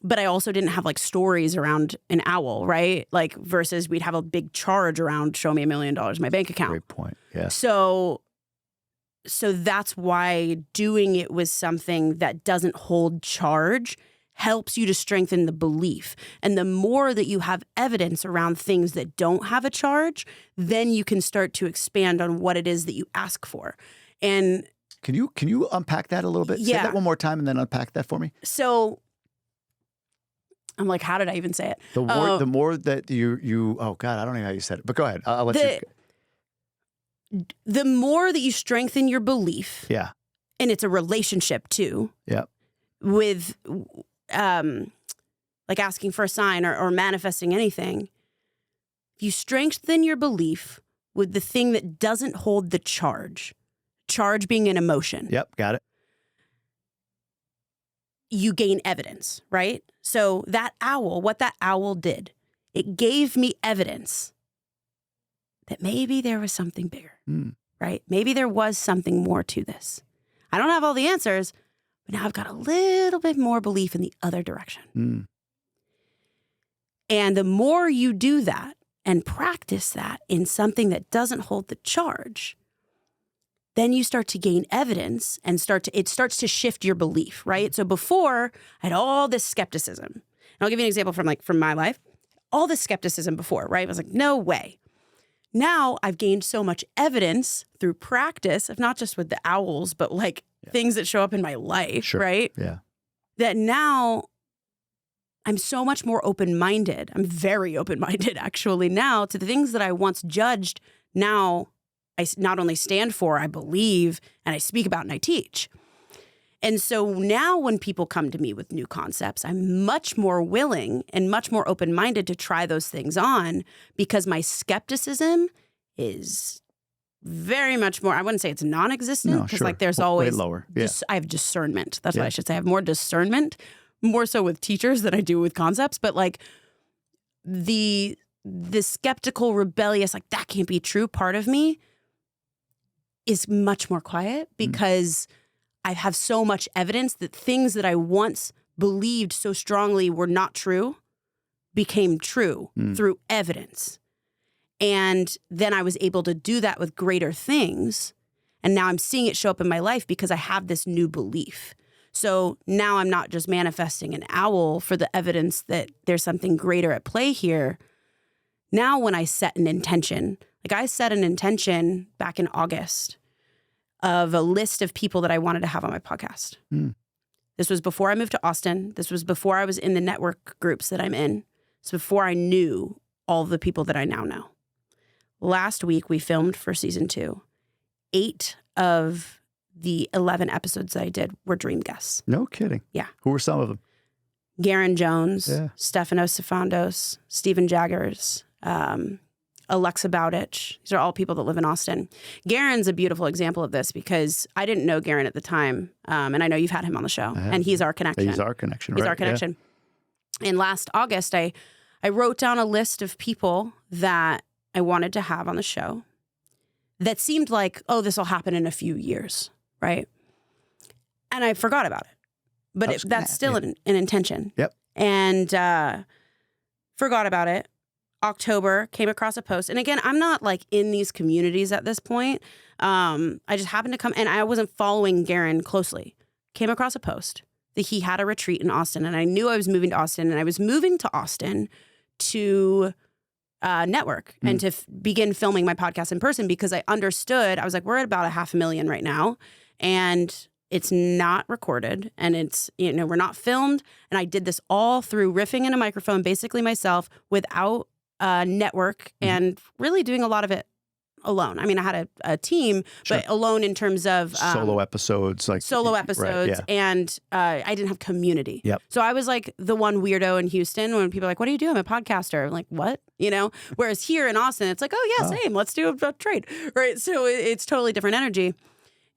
But I also didn't have like stories around an owl, right? Like versus we'd have a big charge around show me $1 million in my bank account. Great point. Yeah. So that's why doing it with something that doesn't hold charge helps you to strengthen the belief. And the more that you have evidence around things that don't have a charge, then you can start to expand on what it is that you ask for. And Can you unpack that a little bit? Say Yeah. that one more time and then unpack that for me. so I'm like, how did I even say it? The more that you oh God, I don't know how you said it, but go ahead. I'll let you. The more that you strengthen your belief, Yeah. and it's a relationship too, Yeah. with like asking for a sign or manifesting anything, you strengthen your belief with the thing that doesn't hold the charge being an emotion. Yep. Got it. You gain evidence, right? So what that owl did, it gave me evidence that maybe there was something bigger, right? Maybe there was something more to this. I don't have all the answers, but now I've got a little bit more belief in the other direction. And the more you do that and practice that in something that doesn't hold the charge, then you start to gain evidence and it starts to shift your belief, right? So before, I had all this skepticism. And I'll give you an example from my life. All this skepticism before, right? I was like, no way. Now I've gained so much evidence through practice, if not just with the owls, but like things that show up in my life, Sure. right? Yeah. That now I'm so much more open-minded. I'm very open-minded actually now to the things that I once judged. Now I not only stand for, I believe, and I speak about and I teach. And so now when people come to me with new concepts, I'm much more willing and much more open-minded to try those things on because my skepticism is very much more, I wouldn't say it's non-existent because like there's always, way lower. Yeah. I have discernment. That's what I should say. I have more discernment, more so with teachers than I do with concepts. But like the skeptical, rebellious, like that can't be true part of me is much more quiet because I have so much evidence that things that I once believed so strongly were not true became true through evidence. And then I was able to do that with greater things. And now I'm seeing it show up in my life because I have this new belief. So now I'm not just manifesting an owl for the evidence that there's something greater at play here. Now when I set an intention, like I set an intention back in August of a list of people that I wanted to have on my podcast. This was before I moved to Austin. This was before I was in the network groups that I'm in. It's before I knew all the people that I now know. Last week, we filmed for season 2. 8 of the 11 episodes that I did were dream guests. No kidding. Yeah. Who were some of them? Garen Jones, Yeah. Stefanos Sifandos, Stephen Jaggers, Alexa Bowditch. These are all people that live in Austin. Garen's a beautiful example of this because I didn't know Garen at the time. And I know you've had him on the show. And he's our connection. He's our connection, He's right? our connection. And last August, I wrote down a list of people that I wanted to have on the show that seemed like, oh, this will happen in a few years, right? And I forgot about it. But that's still an intention. Yep. And forgot about it. October, came across a post. And again, I'm not like in these communities at this point. I just happened to come, and I wasn't following Garen closely. Came across a post that he had a retreat in Austin, and I knew I was moving to Austin, and I was moving to Austin to network and to begin filming my podcast in person because I understood, I was like, we're at about 500,000 right now, and it's not recorded, and it's, we're not filmed, and I did this all through riffing in a microphone, basically myself, without network, and really doing a lot of it alone. I mean, I had a team, but alone in terms of solo episodes, right, yeah. And I didn't have community. Yep. So I was like the one weirdo in Houston when people are like, what do you do? I'm a podcaster. I'm like, what? Whereas here in Austin, it's like, oh yeah, same. Let's do a trade. Right. So it's totally different energy.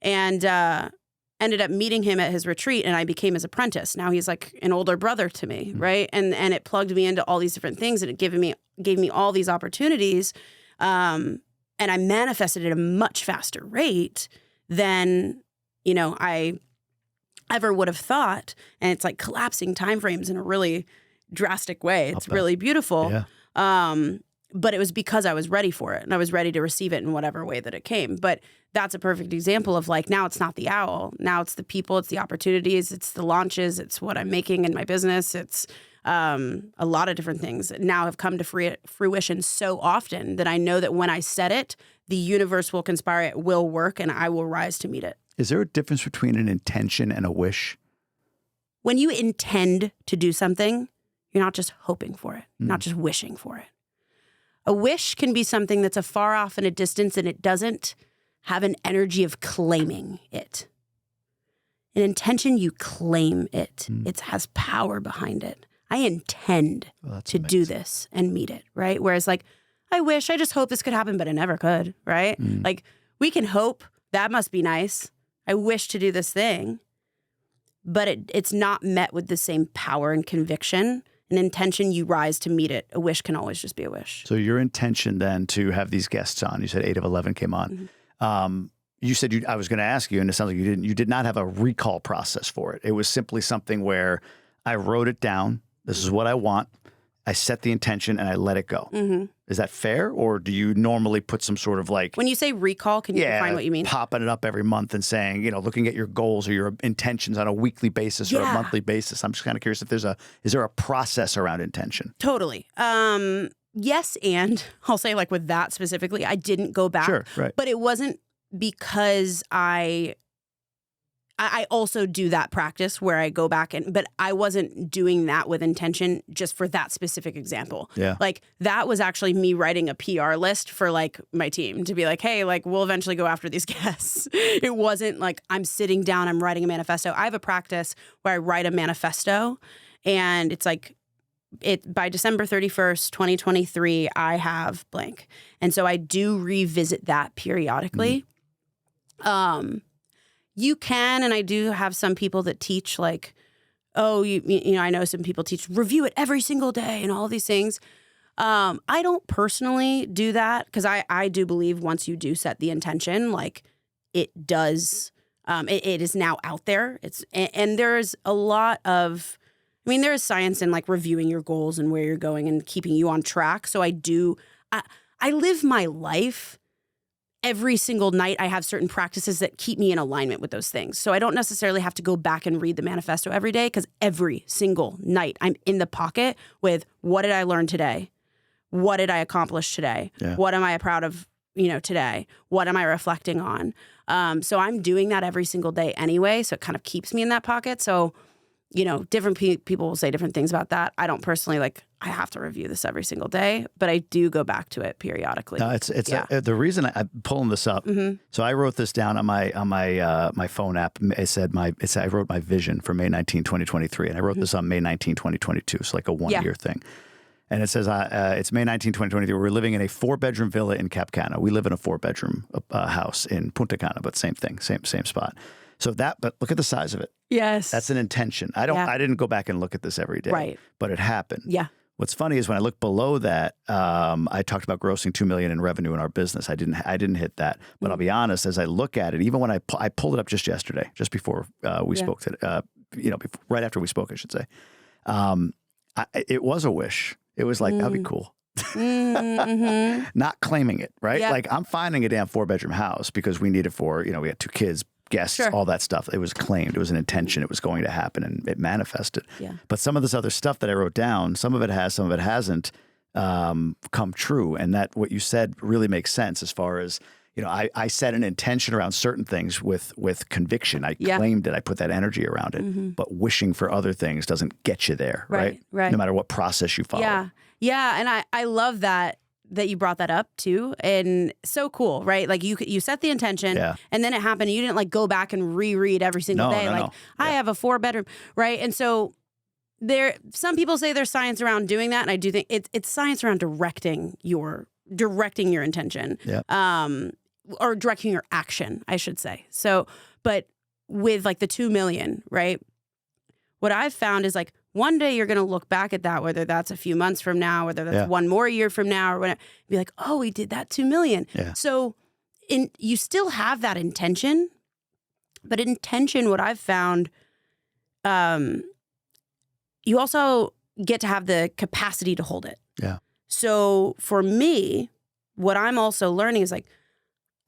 And ended up meeting him at his retreat, and I became his apprentice. Now he's like an older brother to me, right? And it plugged me into all these different things, and it gave me all these opportunities. And I manifested at a much faster rate than, I ever would have thought. And it's like collapsing timeframes in a really drastic way. It's really beautiful. Yeah. But it was because I was ready for it and I was ready to receive it in whatever way that it came. But that's a perfect example of like, now it's not the owl. Now it's the people, it's the opportunities, it's the launches, it's what I'm making in my business. It's a lot of different things that now have come to fruition so often that I know that when I set it, the universe will conspire, it will work, and I will rise to meet it. Is there a difference between an intention and a wish? When you intend to do something, you're not just hoping for it, not just wishing for it. A wish can be something that's afar off in a distance and it doesn't have an energy of claiming it. An intention, you claim it. It has power behind it. I intend to do this and meet it, right? Whereas like, I wish, I just hope this could happen, but it never could, right? Like we can hope, that must be nice. I wish to do this thing, but it's not met with the same power and conviction. An intention, you rise to meet it. A wish can always just be a wish. So your intention then to have these guests on, you said 8 of 11 came on. You said I was going to ask you, and it sounds like you did not have a recall process for it. It was simply something where I wrote it down. This is what I want. I set the intention and I let it go. Is that fair? Or do you normally put some sort of like... When you say recall, can you define what you mean? Popping it up every month and saying, looking at your goals or your intentions on a weekly basis or a monthly basis. I'm just kind of curious if is there a process around intention? Totally. Yes, and I'll say like with that specifically, I didn't go back. Sure, right. But it wasn't because I also do that practice where I go back but I wasn't doing that with intention just for that specific example. Yeah. Like that was actually me writing a PR list for like my team to be like, hey, like we'll eventually go after these guests. It wasn't like I'm sitting down, I'm writing a manifesto. I have a practice where I write a manifesto and it's like, by December 31st, 2023, I have blank. And so I do revisit that periodically. You can, and I do have some people that teach like, oh, I know some people teach review it every single day and all these things. I don't personally do that because I do believe once you do set the intention, like it does, it is now out there. And there's a lot of, there is science in like reviewing your goals and where you're going and keeping you on track. So I live my life. Every single night, I have certain practices that keep me in alignment with those things. So I don't necessarily have to go back and read the manifesto every day because every single night I'm in the pocket with what did I learn today? What did I accomplish today? Yeah. What am I proud of, today? What am I reflecting on? So I'm doing that every single day anyway. So it kind of keeps me in that pocket. So, different people will say different things about that. I don't personally I have to review this every single day, but I do go back to it periodically. No, it's the reason I'm pulling this up. So I wrote this down on my phone app. I wrote my vision for May 19, 2023, and I wrote this on May 19, 2022. So like a 1 year thing. And it says it's May 19, 2023. We're living in a 4-bedroom villa in Cap Cana. We live in a 4-bedroom house in Punta Cana, but same thing, same spot. So but look at the size of it. Yes. That's an intention. I didn't go back and look at this every day. Right. But it happened. Yeah. What's funny is when I look below that, I talked about grossing $2 million in revenue in our business. I didn't hit that, but I'll be honest. As I look at it, even when I pulled it up just yesterday, just before we spoke today, right after we spoke, I should say, it was a wish. It was like that'd be cool. Not claiming it, right? Yeah. Like I'm finding a damn 4-bedroom house because we need it for we had 2 kids. Guests, all that stuff. It was claimed. It was an intention. It was going to happen, and it manifested. Yeah. But some of this other stuff that I wrote down, some of it has, some of it hasn't come true. And that what you said really makes sense as far as I set an intention around certain things with conviction. I claimed it. I put that energy around it. But wishing for other things doesn't get you there, right? Right. No matter what process you follow. Yeah. And I love that you brought that up too. And so cool, right? Like you set the intention and then it happened. And you didn't go back and reread every single day. No. I have a 4-bedroom, right? And so some people say there's science around doing that. And I do think it's science around directing your intention. Or directing your action, I should say. So, but with the 2 million, right? What I've found is one day you're going to look back at that, whether that's a few months from now, whether that's 1 more year from now, or whatever, be like, oh, we did that 2 million. Yeah. So you still have that intention, but intention, what I've found, you also get to have the capacity to hold it. Yeah. So for me, what I'm also learning is like,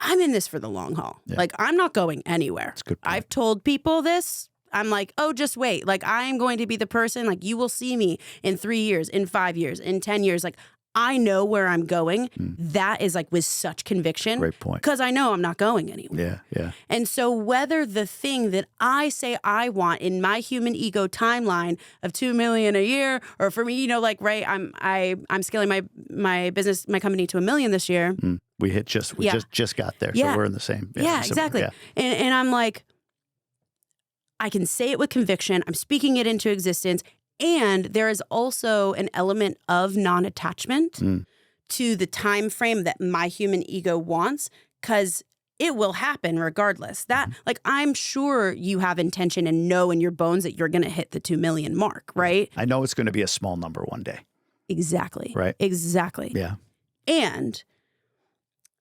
I'm in this for the long haul. Yeah. Like, I'm not going anywhere. That's a good point. I've told people this. I'm like, oh, just wait. Like, I am going to be the person, like, you will see me in 3 years, in 5 years, in 10 years. Like, I know where I'm going. That is like with such conviction. Great point. Because I know I'm not going anywhere. Yeah. And so whether the thing that I say I want in my human ego timeline of 2 million a year, or for me, you know, like, right, I'm scaling my business, my company to $1 million this year. We just got there. Yeah. So we're in the same. Yeah, exactly. Yeah. And I'm like, I can say it with conviction. I'm speaking it into existence. And there is also an element of non-attachment to the time frame that my human ego wants, because it will happen regardless. That, like, I'm sure you have intention and know in your bones that you're going to hit the 2 million mark, right? I know it's going to be a small number one day. Exactly. Right. Exactly. Yeah. And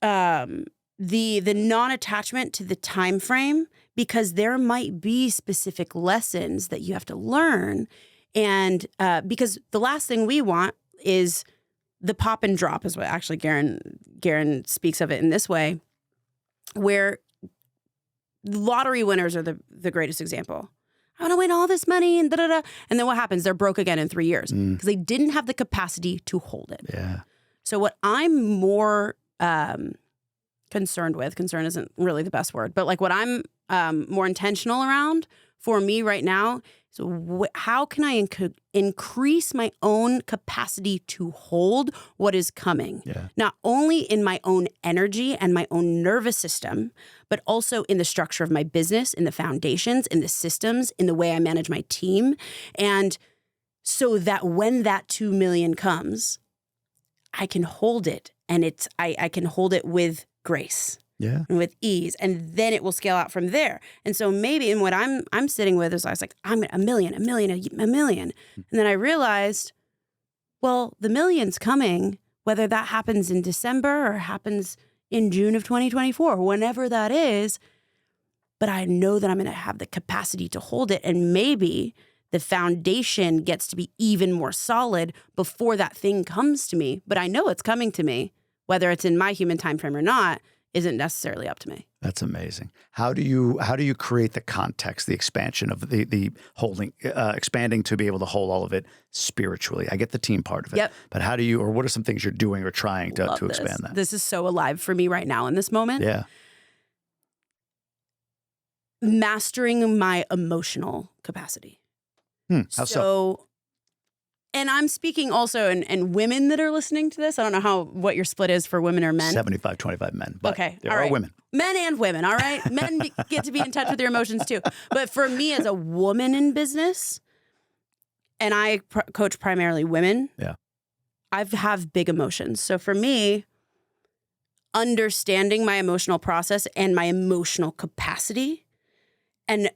the non-attachment to the time frame, because there might be specific lessons that you have to learn. And because the last thing we want is the pop and drop, is what actually Garen speaks of it in this way, where lottery winners are the greatest example. I want to win all this money and da-da-da. And then what happens? They're broke again in 3 years because they didn't have the capacity to hold it. Yeah. So what I'm more concerned with, concern isn't really the best word, but like what I'm more intentional around for me right now, so how can I increase my own capacity to hold what is coming? Yeah. Not only in my own energy and my own nervous system, but also in the structure of my business, in the foundations, in the systems, in the way I manage my team. And so that when that 2 million comes, I can hold it, and I can hold it with grace. Yeah. And with ease, and then it will scale out from there. And so maybe, and what I'm sitting with is I was like, I'm a million. And then I realized, well, the million's coming, whether that happens in December or happens in June of 2024, whenever that is. But I know that I'm going to have the capacity to hold it. And maybe the foundation gets to be even more solid before that thing comes to me. But I know it's coming to me, whether it's in my human time frame or not, isn't necessarily up to me. That's amazing. How do you create the context, the expansion of the holding, expanding to be able to hold all of it spiritually? I get the team part of it, but how do you, or what are some things you're doing or trying to expand that? This is so alive for me right now in this moment. Yeah. Mastering my emotional capacity. How so? And I'm speaking also, and women that are listening to this, I don't know what your split is for women or men. 75-25 men. But okay. There all are right. women. Men and women, all right? Men get to be in touch with their emotions too. But for me as a woman in business, and I coach primarily women, I have big emotions. So for me, understanding my emotional process and my emotional capacity and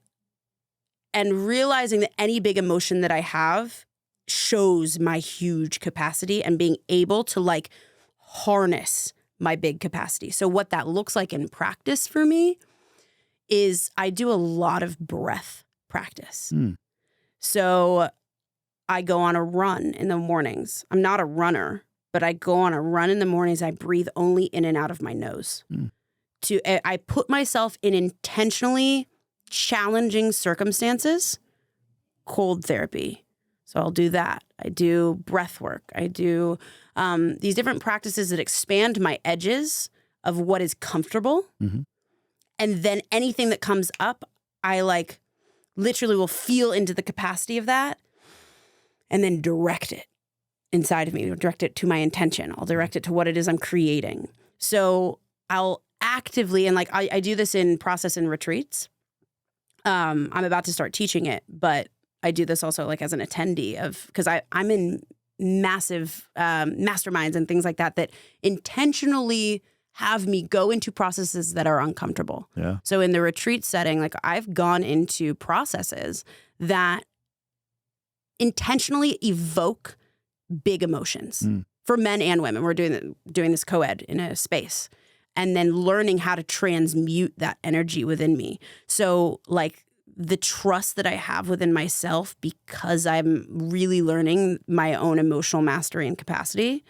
realizing that any big emotion that I have shows my huge capacity and being able to like harness my big capacity. So what that looks like in practice for me is I do a lot of breath practice. So I go on a run in the mornings. I'm not a runner, but I go on a run in the mornings. I breathe only in and out of my nose. I put myself in intentionally challenging circumstances, cold therapy. So I'll do that. I do breath work. I do these different practices that expand my edges of what is comfortable. And then anything that comes up, I like literally will feel into the capacity of that and then direct it inside of me, direct it to my intention. I'll direct it to what it is I'm creating. So I'll actively, and like I do this in process and retreats. I'm about to start teaching it, but I do this also like as an attendee because I'm in massive masterminds and things like that intentionally have me go into processes that are uncomfortable. Yeah. So in the retreat setting, like I've gone into processes that intentionally evoke big emotions for men and women. We're doing this co-ed in a space and then learning how to transmute that energy within me. So like the trust that I have within myself because I'm really learning my own emotional mastery and capacity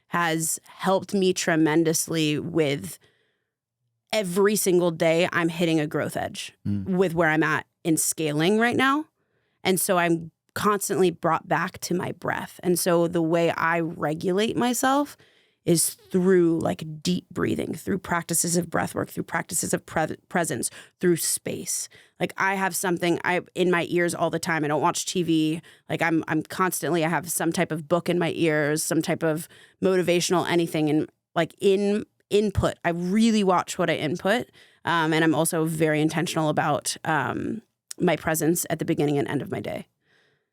has helped me tremendously with every single day I'm hitting a growth edge with where I'm at in scaling right now. And so I'm constantly brought back to my breath. And so the way I regulate myself is through like deep breathing, through practices of breath work, through practices of presence, through space. Like I have something in my ears all the time. I don't watch TV. Like I'm constantly, I have some type of book in my ears, some type of motivational anything. And like in input, I really watch what I input. And I'm also very intentional about my presence at the beginning and end of my day.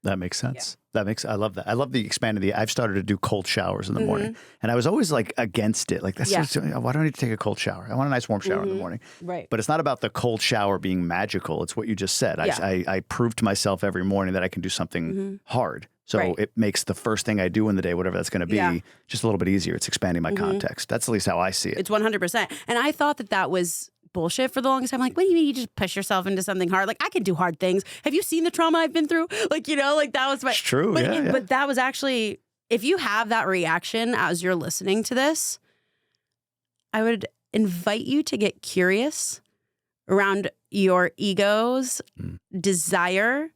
That makes sense. Yeah. I love that. I love the expanded. I've started to do cold showers in the morning, and I was always like against it. Like that's why do I need to take a cold shower? I want a nice warm shower in the morning. Right. But it's not about the cold shower being magical. It's what you just said. I prove to myself every morning that I can do something hard. So it makes the first thing I do in the day, whatever that's going to be, just a little bit easier. It's expanding my context. That's at least how I see it. It's 100%. And I thought that was bullshit for the longest time. Like, what do you mean you just push yourself into something hard? Like, I can do hard things. Have you seen the trauma I've been through? Like, like that was my... It's true, But that was actually, if you have that reaction as you're listening to this, I would invite you to get curious around your ego's desire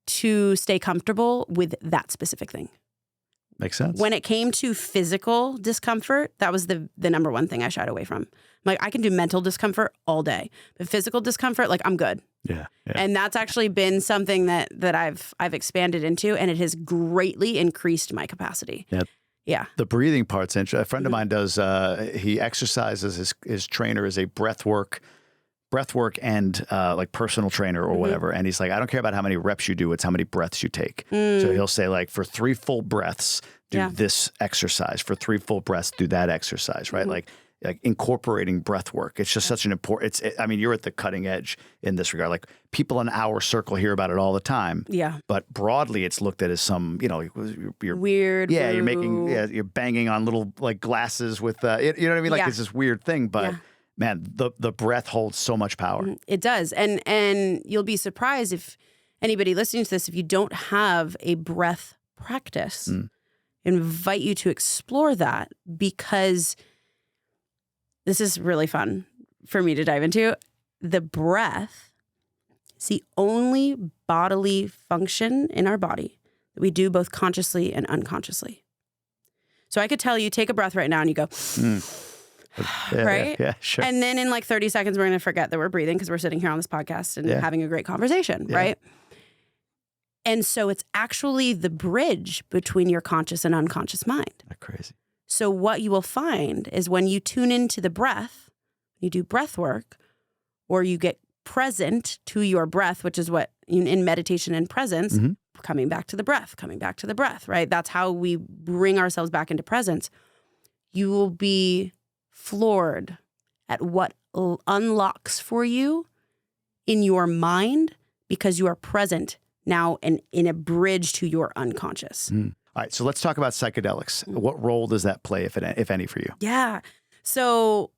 to stay comfortable with that specific thing. Makes sense. When it came to physical discomfort, that was the number one thing I shied away from. Like, I can do mental discomfort all day, but physical discomfort, like, I'm good. Yeah. And that's actually been something that I've expanded into, and it has greatly increased my capacity. Yeah. The breathing part's interesting. A friend of mine does, he exercises, his trainer is a breath work and like personal trainer or whatever. And he's like, I don't care about how many reps you do. It's how many breaths you take. So he'll say like, for 3 full breaths, do this exercise. For 3 full breaths, do that exercise, right? Like incorporating breath work. It's just such an important, I mean, you're at the cutting edge in this regard. Like people in our circle hear about it all what time. Yeah. But broadly, it's looked at as some, you're weird. Yeah. You're making, you're banging on little like glasses with, you know what I mean? Like it's this weird thing, but man, the breath holds so much power. It does. And you'll be surprised if anybody listening to this, if you don't have a breath practice, invite you to explore that, because this is really fun for me to dive into. The breath is the only bodily function in our body that we do both consciously and unconsciously. So I could tell you, take a breath right now, and you go... right? Yeah, sure. And then in like 30 seconds, we're going to forget that we're breathing because we're sitting here on this podcast and having a great conversation, right? And so it's actually the bridge between your conscious and unconscious mind. That's crazy. So what you will find is when you tune into the breath, you do breath work, or you get present to your breath, which is what in meditation and presence, coming back to the breath, right? That's how we bring ourselves back into presence. You will be floored at what unlocks for you in your mind, because you are present now and in a bridge to your unconscious. All right, so let's talk about psychedelics. What role does that play, if any, for you? Yeah. So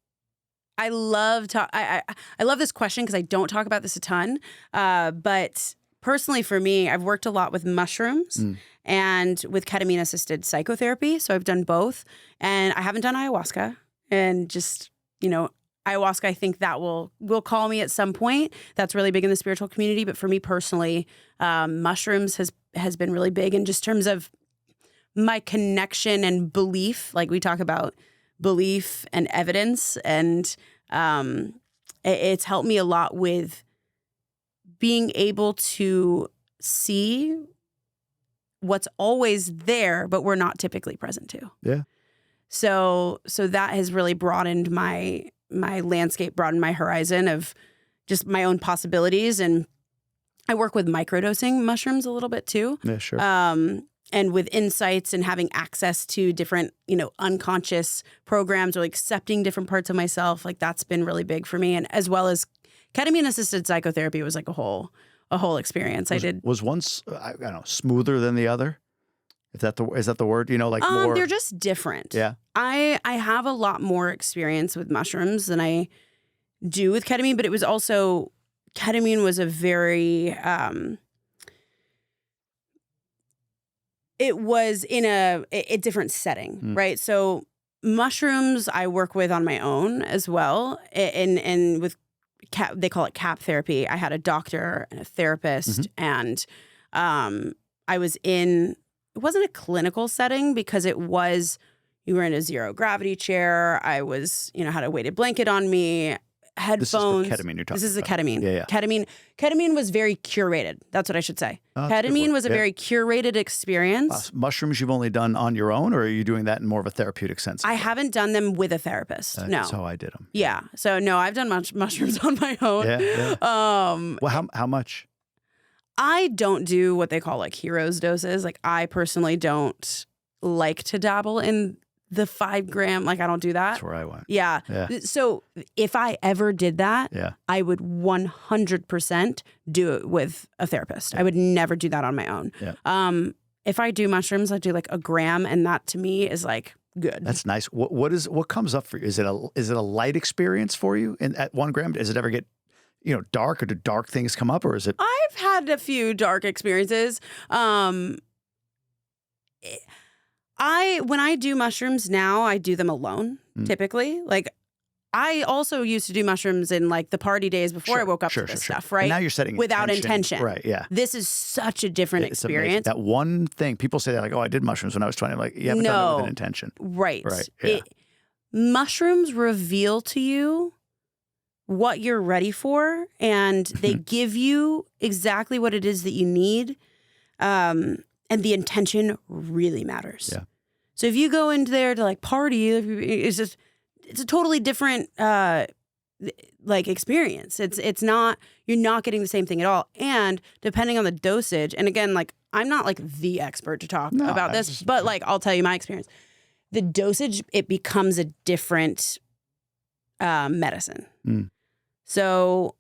I love I love this question because I don't talk about this a ton. But personally for me, I've worked a lot with mushrooms and with ketamine-assisted psychotherapy. So I've done both. And I haven't done ayahuasca. And just, ayahuasca, I think that will call me at some point. That's really big in the spiritual community. But for me personally, mushrooms has been really big in just terms of my connection and belief. Like we talk about belief and evidence, and it's helped me a lot with being able to see what's always there, but we're not typically present to. Yeah. So that has really broadened my landscape, broadened my horizon of just my own possibilities. And I work with microdosing mushrooms a little bit too. Yeah, sure. And with insights and having access to different, unconscious programs, or like accepting different parts of myself, like that's been really big for me. And as well as ketamine-assisted psychotherapy was like a whole experience. Was one, I don't know, smoother than the other? Is that the word? More. They're just different. Yeah. I have a lot more experience with mushrooms than I do with ketamine, but it was also, ketamine was a very It was in a different setting, right? So mushrooms I work with on my own as well, and with they call it cap therapy. I had a doctor and a therapist, and I was in. It wasn't a clinical setting because it was. You were in a zero gravity chair. I was, had a weighted blanket on me. Headphones. This is the ketamine you're talking about. This is the ketamine. Yeah. Ketamine was very curated. That's what I should say. Oh, that's a good ketamine word. was a very curated experience. Mushrooms you've only done on your own, or are you doing that in more of a therapeutic sense? I haven't done them with a therapist. No. That's how I did them. Yeah. So no, I've done mushrooms on my own. Yeah. Well, how much? I don't do what they call like heroes doses. Like I personally don't like to dabble in the 5 gram. Like I don't do that. That's where I went. Yeah. So if I ever did that, I would 100% do it with a therapist. I would never do that on my own. Yeah. If I do mushrooms, I do like a gram, and that to me is like good. That's nice. What comes up for you? Is it a light experience for you? And at 1 gram, does it ever get dark, or do dark things come up, or is it? I've had a few dark experiences. When I do mushrooms now, I do them alone, typically. Like, I also used to do mushrooms in like the party days before I woke up to this stuff, right? And now you're setting without intention. Right, yeah. This is such a different experience. That one thing, people say that like, oh, I did mushrooms when I was 20. I'm like, you haven't done it with an intention. Right. Yeah. Mushrooms reveal to you what you're ready for, and they give you exactly what it is that you need. And the intention really matters. Yeah. So if you go into there to like party, it's a totally different like experience. It's not, you're not getting the same thing at all. And depending on the dosage, and again, like I'm not like the expert to talk about this, but like I'll tell you my experience. The dosage, it becomes a different medicine. So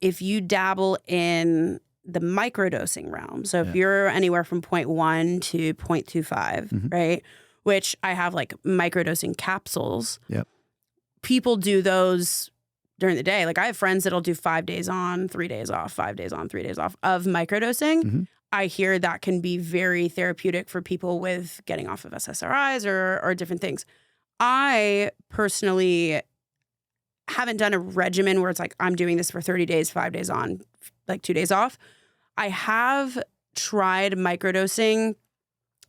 if you dabble in the microdosing realm. So if you're anywhere from 0.1 to 0.25, right? Which I have like microdosing capsules. Yep. People do those during the day. Like I have friends that'll do 5 days on, 3 days off, 5 days on, 3 days off of microdosing. I hear that can be very therapeutic for people with getting off of SSRIs or different things. I personally haven't done a regimen where it's like I'm doing this for 30 days, 5 days on, like 2 days off. I have tried microdosing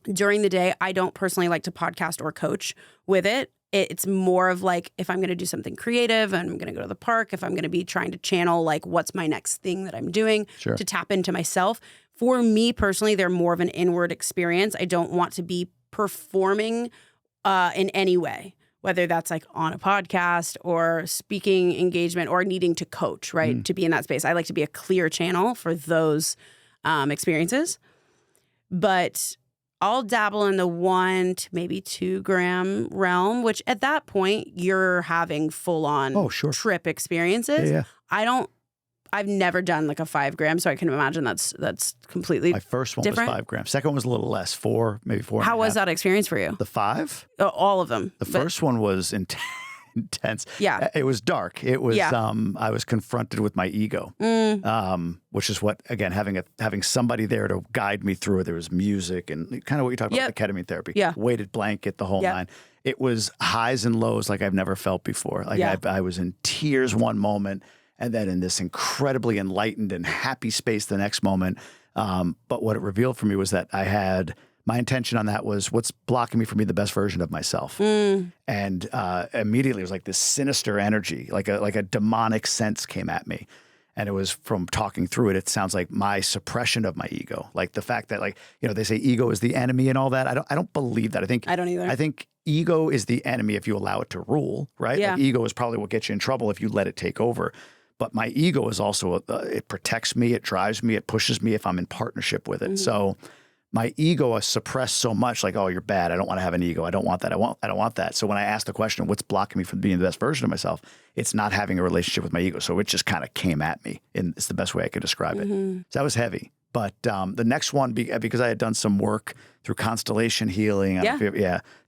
during the day. I don't personally like to podcast or coach with it. It's more of like if I'm going to do something creative and I'm going to go to the park, if I'm going to be trying to channel like what's my next thing that I'm doing to tap into myself. For me personally, they're more of an inward experience. I don't want to be performing in any way, whether that's like on a podcast or speaking engagement or needing to coach, right? To be in that space. I like to be a clear channel for those experiences. But I'll dabble in the 1 to maybe 2 gram realm, which at that point you're having full on trip experiences. I've never done like a 5 gram, so I can imagine that's completely My first one different. was 5 grams. Second one was a little less, 4, maybe 4. How was that experience for you? The 5? All of them. The first one was intense. Yeah. It was dark. It was, I was confronted with my ego, which is what, again, having somebody there to guide me through it. There was music and kind of what you talked about, the ketamine therapy, weighted blanket, the whole nine. It was highs and lows like I've never felt before. Like I was in tears one moment, and then in this incredibly enlightened and happy space the next moment. But what it revealed for me was that my intention on that was what's blocking me from being the best version of myself. And immediately it was like this sinister energy, like a demonic sense came at me. And it was from talking through it. It sounds like my suppression of my ego, like the fact that they say ego is the enemy and all that. I don't believe that. I don't either. I think ego is the enemy if you allow it to rule, right? Yeah. Like ego is probably what gets you in trouble if you let it take over. But my ego is also, it protects me, it drives me, it pushes me if I'm in partnership with it. So my ego is suppressed so much, like, oh, you're bad. I don't want to have an ego. I don't want that. I don't want that. So when I ask the question, what's blocking me from being the best version of myself? It's not having a relationship with my ego. So it just kind of came at me, and it's the best way I could describe it. So that was heavy. But the next one, because I had done some work through constellation healing,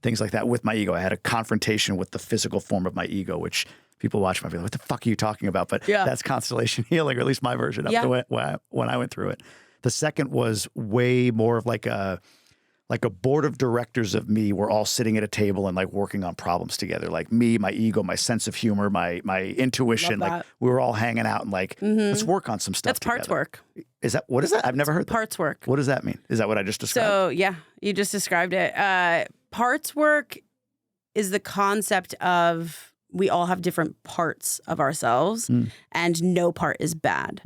things like that with my ego, I had a confrontation with the physical form of my ego, which people watch my video, what the fuck are you talking about? But that's constellation healing, or at least my version of it when I went through it. The second was way more of like like a board of directors of me were all sitting at a table and like working on problems together. Like me, my ego, my sense of humor, my intuition, like we were all hanging out and like, let's work on some stuff. That's parts work. What is that? I've never heard that. Parts work. What does that mean? Is that what I just described? So yeah, you just described it. Parts work is the concept of we all have different parts of ourselves and no part is bad.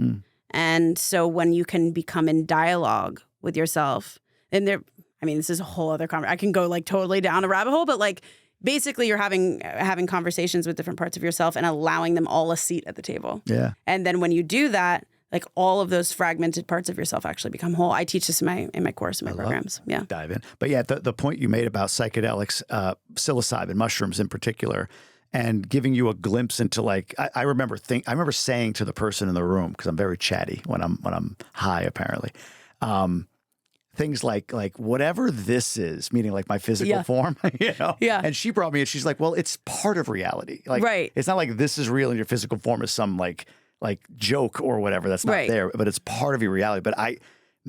And so when you can become in dialogue with yourself, and this is a whole other conversation. I can go like totally down a rabbit hole, but like basically you're having conversations with different parts of yourself and allowing them all a seat at the table. Yeah. And then when you do that, like all of those fragmented parts of yourself actually become whole. I teach this in my course, in my programs. Yeah. Dive in. But yeah, the point you made about psychedelics, psilocybin, mushrooms in particular, and giving you a glimpse into like, I remember saying to the person in the room, because I'm very chatty when I'm high apparently, things like whatever this is, meaning like my physical form, you know? Yeah. And she brought me and she's like, well, it's part of reality. Like, right. It's not like this is real and your physical form is some like joke or whatever that's not there, but it's part of your reality. But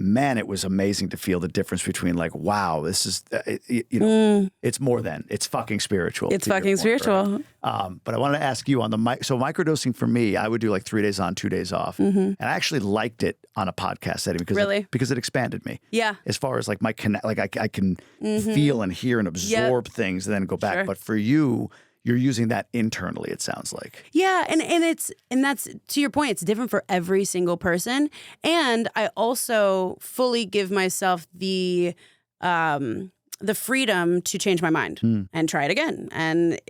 man, it was amazing to feel the difference between like, wow, this is, it's more than, it's fucking spiritual. It's fucking spiritual. Right? But I wanted to ask you on the so microdosing for me, I would do like 3 days on, 2 days off. And I actually liked it on a podcast setting because it expanded me. Yeah. As far as like my connect, like I can feel and hear and absorb things and then go back. Sure. But for you, you're using that internally, it sounds like. Yeah, and that's, to your point, it's different for every single person. And I also fully give myself the freedom to change my mind and try it again. And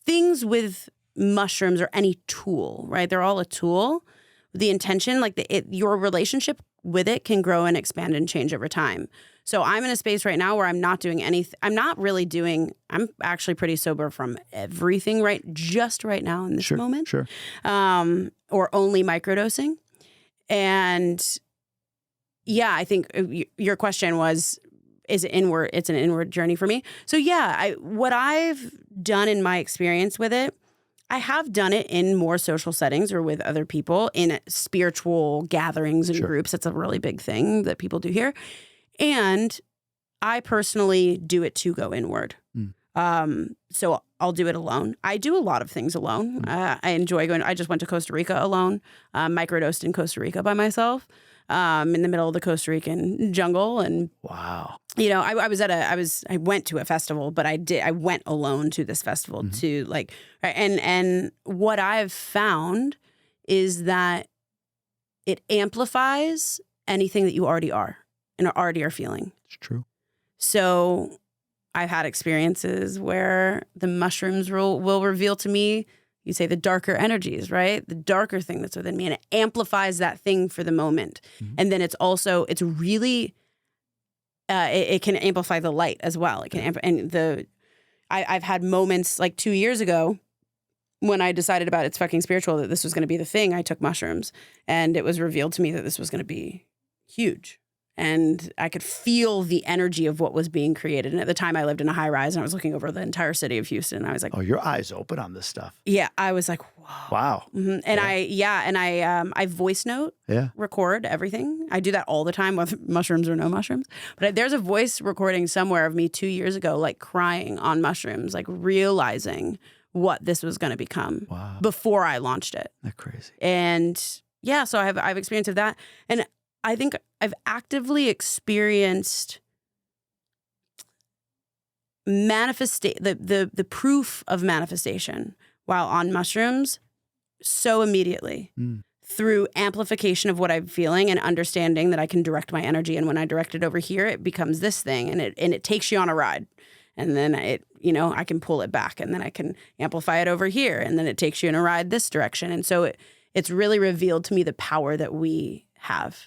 things with mushrooms or any tool, right? They're all a tool. The intention, like your relationship with it can grow and expand and change over time. So I'm in a space right now where I'm not doing anything. I'm actually pretty sober from everything right now in this moment. Sure. Or only microdosing. And yeah, I think your question was, is it inward? It's an inward journey for me. So yeah, what I've done in my experience with it, I have done it in more social settings or with other people in spiritual gatherings and groups. That's a really big thing that people do here. And I personally do it to go inward. So I'll do it alone. I do a lot of things alone. I enjoy going. I just went to Costa Rica alone, microdosed in Costa Rica by myself, in the middle of the Costa Rican jungle. And wow, I went to a festival, but I went alone to this festival to like, and what I've found is that it amplifies anything that you already are and already are feeling. It's true. So I've had experiences where the mushrooms will reveal to me, you say the darker energies, right? The darker thing that's within me, and it amplifies that thing for the moment. And then it's really, it can amplify the light as well. It can I've had moments like 2 years ago when I decided about It's Fucking Spiritual that this was going to be the thing. I took mushrooms and it was revealed to me that this was going to be huge. And I could feel the energy of what was being created. And at the time I lived in a high rise and I was looking over the entire city of Houston. And I was like, oh, your eyes open on this stuff. Yeah. I was like, whoa. Wow. And I voice note, record everything. I do that all the time, whether mushrooms or no mushrooms. But there's a voice recording somewhere of me 2 years ago, like crying on mushrooms, like realizing what this was going to become before I launched it. That's crazy. And yeah, so I've experienced that. And I think I've actively experienced the proof of manifestation while on mushrooms so immediately through amplification of what I'm feeling and understanding that I can direct my energy. And when I direct it over here, it becomes this thing, and it takes you on a ride. And then I can pull it back, and then I can amplify it over here, and then it takes you in a ride this direction. And so it's really revealed to me the power that we have.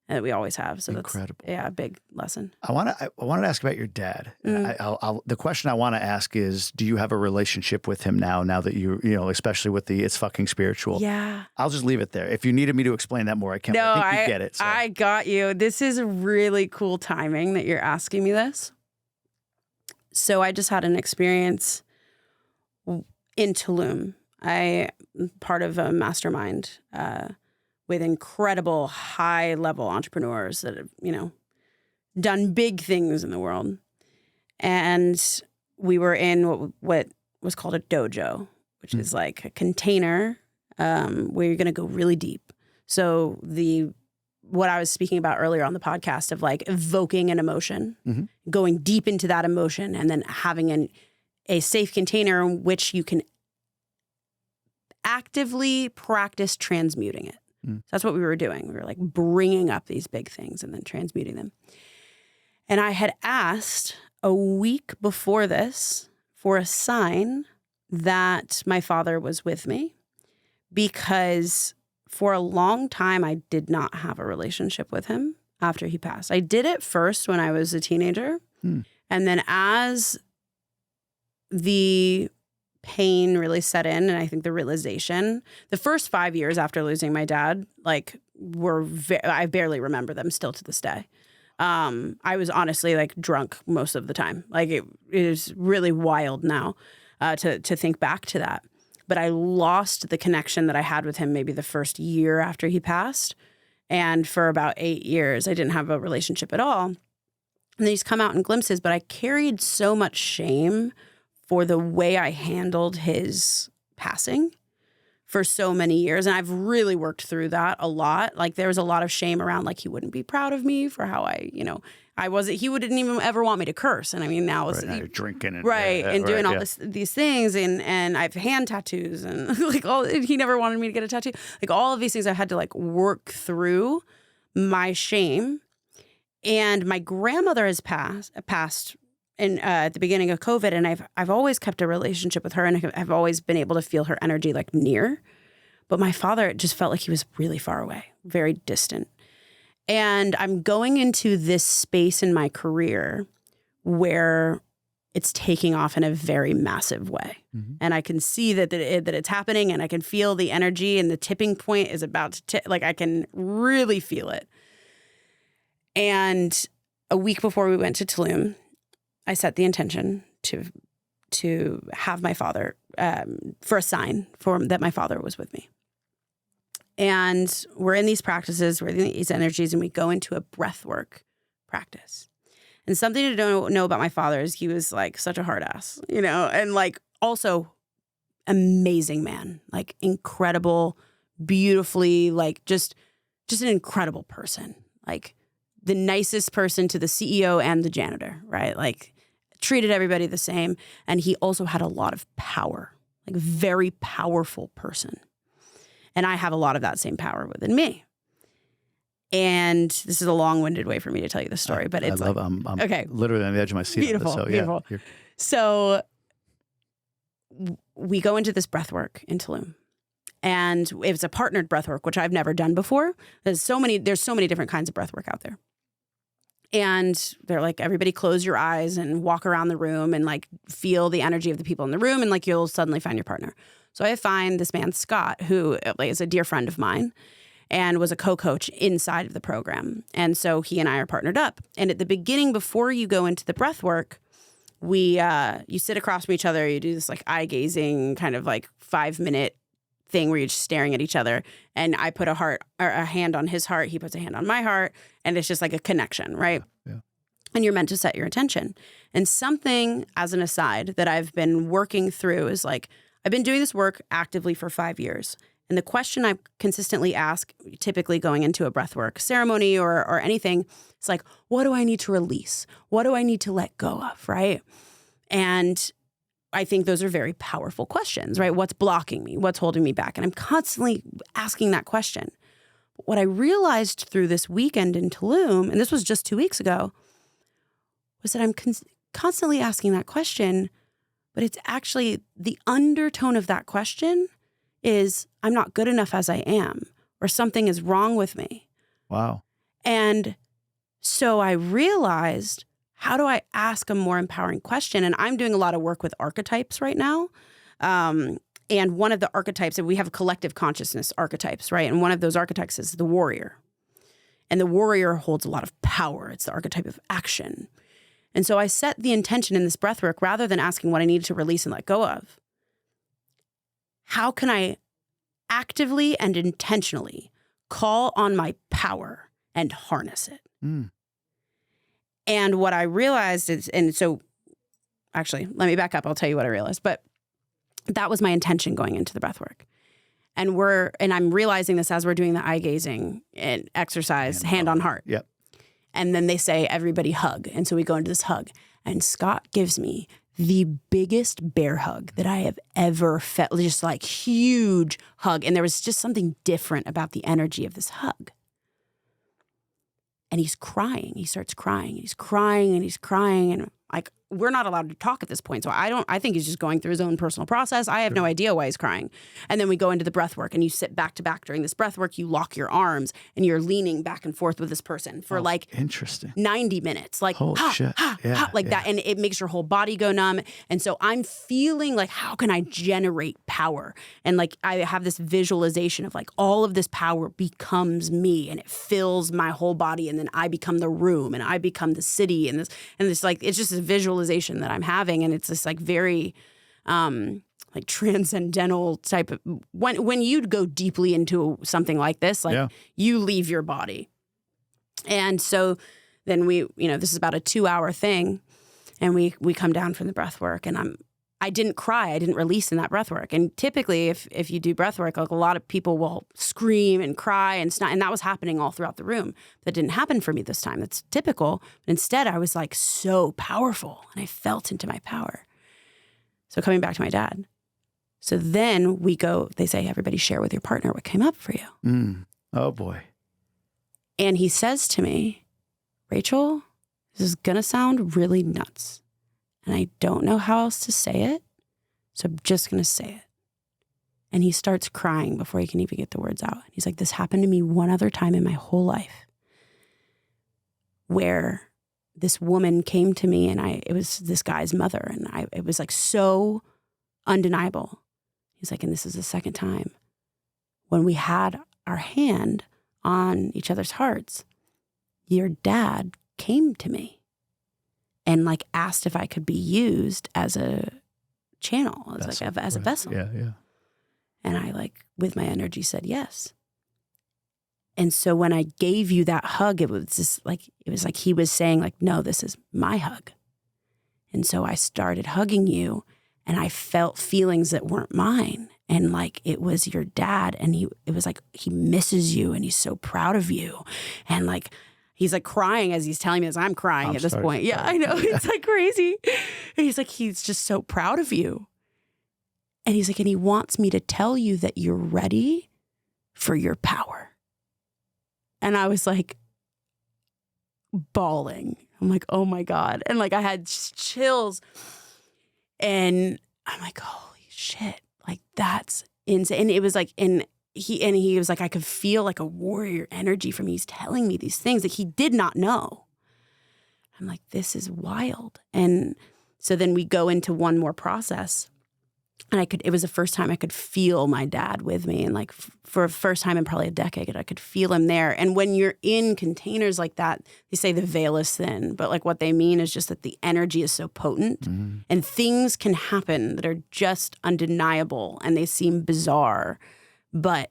That we always have. So incredible. That's a big lesson. I wanted to ask about your dad. The question I want to ask is, do you have a relationship with him now that you especially with the It's Fucking Spiritual? Yeah. I'll just leave it there. If you needed me to explain that more, I can. No, I think you get it. So. I got you. This is really cool timing that you're asking me this. So I just had an experience in Tulum. I'm part of a mastermind, with incredible high-level entrepreneurs that have, done big things in the world. And we were in what was called a dojo, which is like a container where you're going to go really deep. So what I was speaking about earlier on the podcast of like evoking an emotion, going deep into that emotion, and then having a safe container in which you can actively practice transmuting it. So that's what we were doing. We were like bringing up these big things and then transmuting them. And I had asked a week before this for a sign that my father was with me, because for a long time I did not have a relationship with him after he passed. I did it first when I was a teenager. And then as the pain really set in, and I think the realization, the first 5 years after losing my dad, like I barely remember them still to this day. I was honestly like drunk most of the time. Like it is really wild now to think back to that. But I lost the connection that I had with him maybe the first year after he passed. And for about 8 years, I didn't have a relationship at all. And then he's come out in glimpses, but I carried so much shame for the way I handled his passing for so many years. And I've really worked through that a lot. Like there was a lot of shame around like he wouldn't be proud of me for how he wouldn't even ever want me to curse. And I mean, now now you're drinking and doing all these things. And I have hand tattoos and like he never wanted me to get a tattoo. Like all of these things I had to like work through my shame. And my grandmother has passed at the beginning of COVID, and I've always kept a relationship with her, and I've always been able to feel her energy like near. But my father, it just felt like he was really far away, very distant. And I'm going into this space in my career where it's taking off in a very massive way. And I can see that it's happening, and I can feel the energy, and the tipping point is about to I can really feel it. And a week before we went to Tulum, I set the intention to have my father, for a sign that my father was with me. And we're in these practices, we're in these energies, and we go into a breathwork practice. And something to know about my father is he was like such a hard ass, and like also amazing man, like incredible, beautifully, like just an incredible person, like the nicest person to the CEO and the janitor, right? Like treated everybody the same. And he also had a lot of power, like very powerful person. And I have a lot of that same power within me. And this is a long-winded way for me to tell you the story, but it's I'm okay. Literally on the edge of my seat. Beautiful, beautiful. Yeah, so we go into this breath work in Tulum. And it's a partnered breath work, which I've never done before. There's so many different kinds of breath work out there. And they're like, everybody close your eyes and walk around the room and like feel the energy of the people in the room, and like you'll suddenly find your partner. So I find this man, Scott, who is a dear friend of mine and was a co-coach inside of the program. And so he and I are partnered up. And at the beginning, before you go into the breath work, you sit across from each other, you do this like eye gazing kind of like 5-minute thing where you're just staring at each other. And I put a hand on his heart, he puts a hand on my heart, and it's just like a connection, right? Yeah. And you're meant to set your intention. And something, as an aside, that I've been working through is like, I've been doing this work actively for 5 years. And the question I consistently ask, typically going into a breathwork ceremony or anything, it's like, what do I need to release? What do I need to let go of, right? And I think those are very powerful questions, right? What's blocking me? What's holding me back? And I'm constantly asking that question. But what I realized through this weekend in Tulum, and this was just 2 weeks ago, was that I'm constantly asking that question, but it's actually the undertone of that question is I'm not good enough as I am, or something is wrong with me. Wow. And so I realized, how do I ask a more empowering question? And I'm doing a lot of work with archetypes right now. And one of the archetypes, and we have collective consciousness archetypes, right? And one of those archetypes is the warrior. And the warrior holds a lot of power. It's the archetype of action. And so I set the intention in this breathwork, rather than asking what I needed to release and let go of. How can I actively and intentionally call on my power and harness it? And what I realized is, and so actually, let me back up. I'll tell you what I realized. But that was my intention going into the breath work. And I'm realizing this as we're doing the eye gazing and exercise, hand on heart. Yep. And then they say, everybody hug. And so we go into this hug. And Scott gives me the biggest bear hug that I have ever felt, just like huge hug. And there was just something different about the energy of this hug. And he's crying. He starts crying. And he's crying and he's crying. And like, we're not allowed to talk at this point. So I think he's just going through his own personal process. I have no idea why he's crying. And then we go into the breath work and you sit back to back during this breath work. You lock your arms and you're leaning back and forth with this person for interesting 90 minutes. Like, holy shit. That. And it makes your whole body go numb. And so I'm feeling like, how can I generate power? And like, I have this visualization of like all of this power becomes me and it fills my whole body. And then I become the room and I become the city and this like, it's just a visualization that I'm having. And it's this like very like transcendental type of, when you go deeply into something like this, like you leave your body. And so then this is about a 2-hour thing. And we come down from the breath work and I didn't cry. I didn't release in that breath work. And typically if you do breath work, like a lot of people will scream and cry and snot, and that was happening all throughout the room. That didn't happen for me this time. That's typical. But instead I was like so powerful and I felt into my power. So coming back to my dad. So then they say, everybody share with your partner what came up for you. Oh boy. And he says to me, Rachel, this is going to sound really nuts. And I don't know how else to say it, so I'm just going to say it. And he starts crying before he can even get the words out. He's like, this happened to me one other time in my whole life where this woman came to me and it was this guy's mother. And it was like so undeniable. He's like, and this is the second time when we had our hand on each other's hearts, your dad came to me and like asked if I could be used as a channel, as a vessel. Yeah. And I like, with my energy said yes. And so when I gave you that hug, it was like he was saying like, no, this is my hug. And so I started hugging you and I felt feelings that weren't mine. And like, it was your dad. And it was like, he misses you and he's so proud of you. And like, he's like crying as he's telling me this. I'm crying at this point. Yeah, I know. It's like crazy. And he's like, he's just so proud of you. And he's like, and he wants me to tell you that you're ready for your power. And I was like bawling. I'm like, oh my God. And like, I had chills. And I'm like, holy shit. Like, that's insane. And it was like, he was like, I could feel like a warrior energy from me. He's telling me these things that he did not know. I'm like, this is wild. And so then we go into one more process. And it was the first time I could feel my dad with me. And like for the first time in probably a decade, I could feel him there. And when you're in containers like that, they say the veil is thin. But like what they mean is just that the energy is so potent and things can happen that are just undeniable and they seem bizarre. But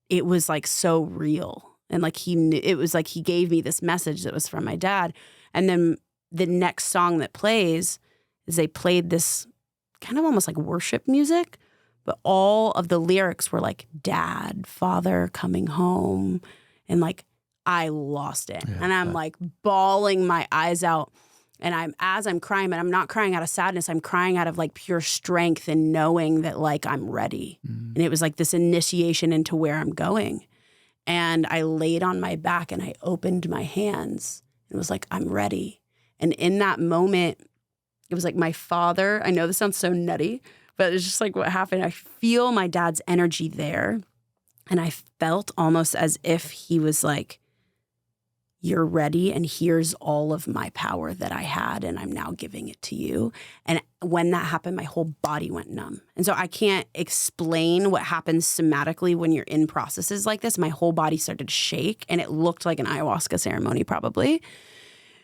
it was like so real. And like it was like he gave me this message that was from my dad. And then the next song that plays is they played this kind of almost like worship music, but all of the lyrics were like dad, father coming home. And like, I lost it. Yeah, and I'm like bawling my eyes out. And as I'm crying, but I'm not crying out of sadness. I'm crying out of like pure strength and knowing that like I'm ready. And it was like this initiation into where I'm going. And I laid on my back and I opened my hands and was like, I'm ready. And in that moment, it was like my father, I know this sounds so nutty, but it's just like what happened. I feel my dad's energy there. And I felt almost as if he was like, you're ready and here's all of my power that I had and I'm now giving it to you. And when that happened, my whole body went numb. And so I can't explain what happens somatically when you're in processes like this. My whole body started to shake and it looked like an ayahuasca ceremony probably.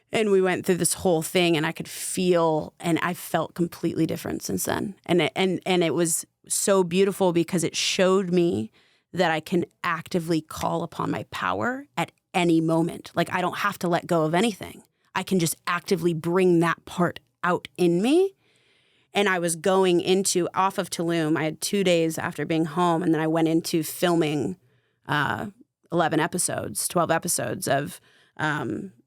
And we went through this whole thing and I could feel, and I felt completely different since then. And it was so beautiful because it showed me that I can actively call upon my power at any moment. Like I don't have to let go of anything. I can just actively bring that part out in me. And I was going off of Tulum. I had 2 days after being home, and then I went into filming 12 episodes of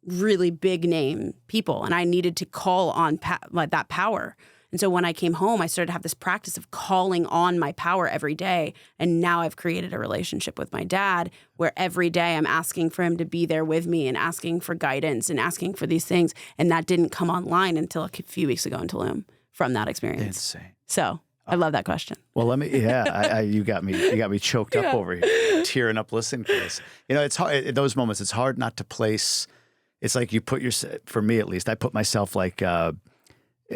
really big name people. And I needed to call on that power. And so when I came home, I started to have this practice of calling on my power every day. And now I've created a relationship with my dad where every day I'm asking for him to be there with me and asking for guidance and asking for these things. And that didn't come online until a few weeks ago in Tulum from that experience. Insane. So I love that question. Well, you got me choked up over here, tearing up listening to this. You know, it's hard at those moments. It's hard not to place. It's like you put for me at least, I put myself like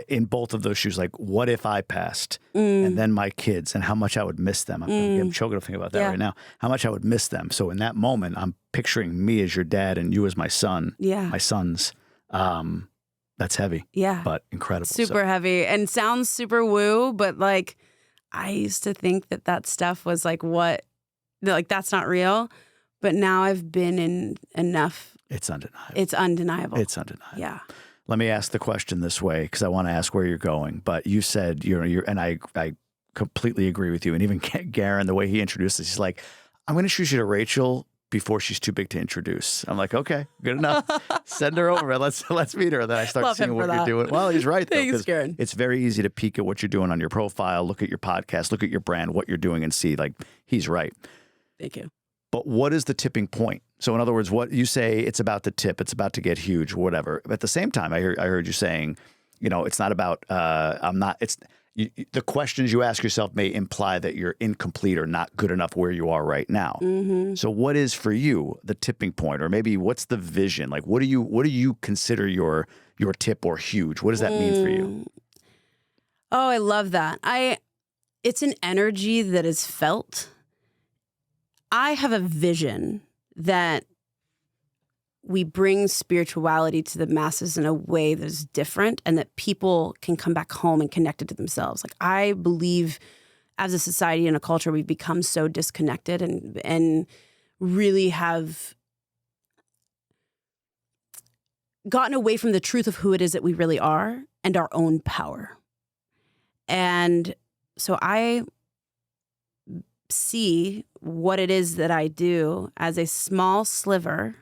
in both of those shoes. Like, what if I passed, and then my kids, and how much I would miss them. I'm choking up thinking about that right now. How much I would miss them. So in that moment, I'm picturing me as your dad and you as my son. Yeah, my sons. That's heavy. Yeah. But incredible. Super heavy and sounds super woo, but like I used to think that stuff was like that's not real. But now I've been in enough. It's undeniable. It's undeniable. It's undeniable. Yeah. Let me ask the question this way, because I want to ask where you're going. But you said you're and I completely agree with you. And even Garen, the way he introduced this, he's like, I'm going to introduce you to Rachel before she's too big to introduce. I'm like, okay, good enough. Send her over. Let's meet her. And then I start seeing what you're doing. Well, he's right, though. Thanks, Garen. It's very easy to peek at what you're doing on your profile, look at your podcast, look at your brand, what you're doing, and see, like, he's right. Thank you. But what is the tipping point? So in other words, what you say, it's about to tip, it's about to get huge, whatever. But at the same time, I heard you saying, you know, it's not about, the questions you ask yourself may imply that you're incomplete or not good enough where you are right now. Mm-hmm. So what is for you the tipping point, or maybe what's the vision? Like, what do you consider your tip or huge? What does that mean for you? Oh, I love that. It's an energy that is felt. I have a vision that we bring spirituality to the masses in a way that is different and that people can come back home and connected to themselves. Like, I believe as a society and a culture, we've become so disconnected and really have gotten away from the truth of who it is that we really are and our own power. And so I see what it is that I do as a small sliver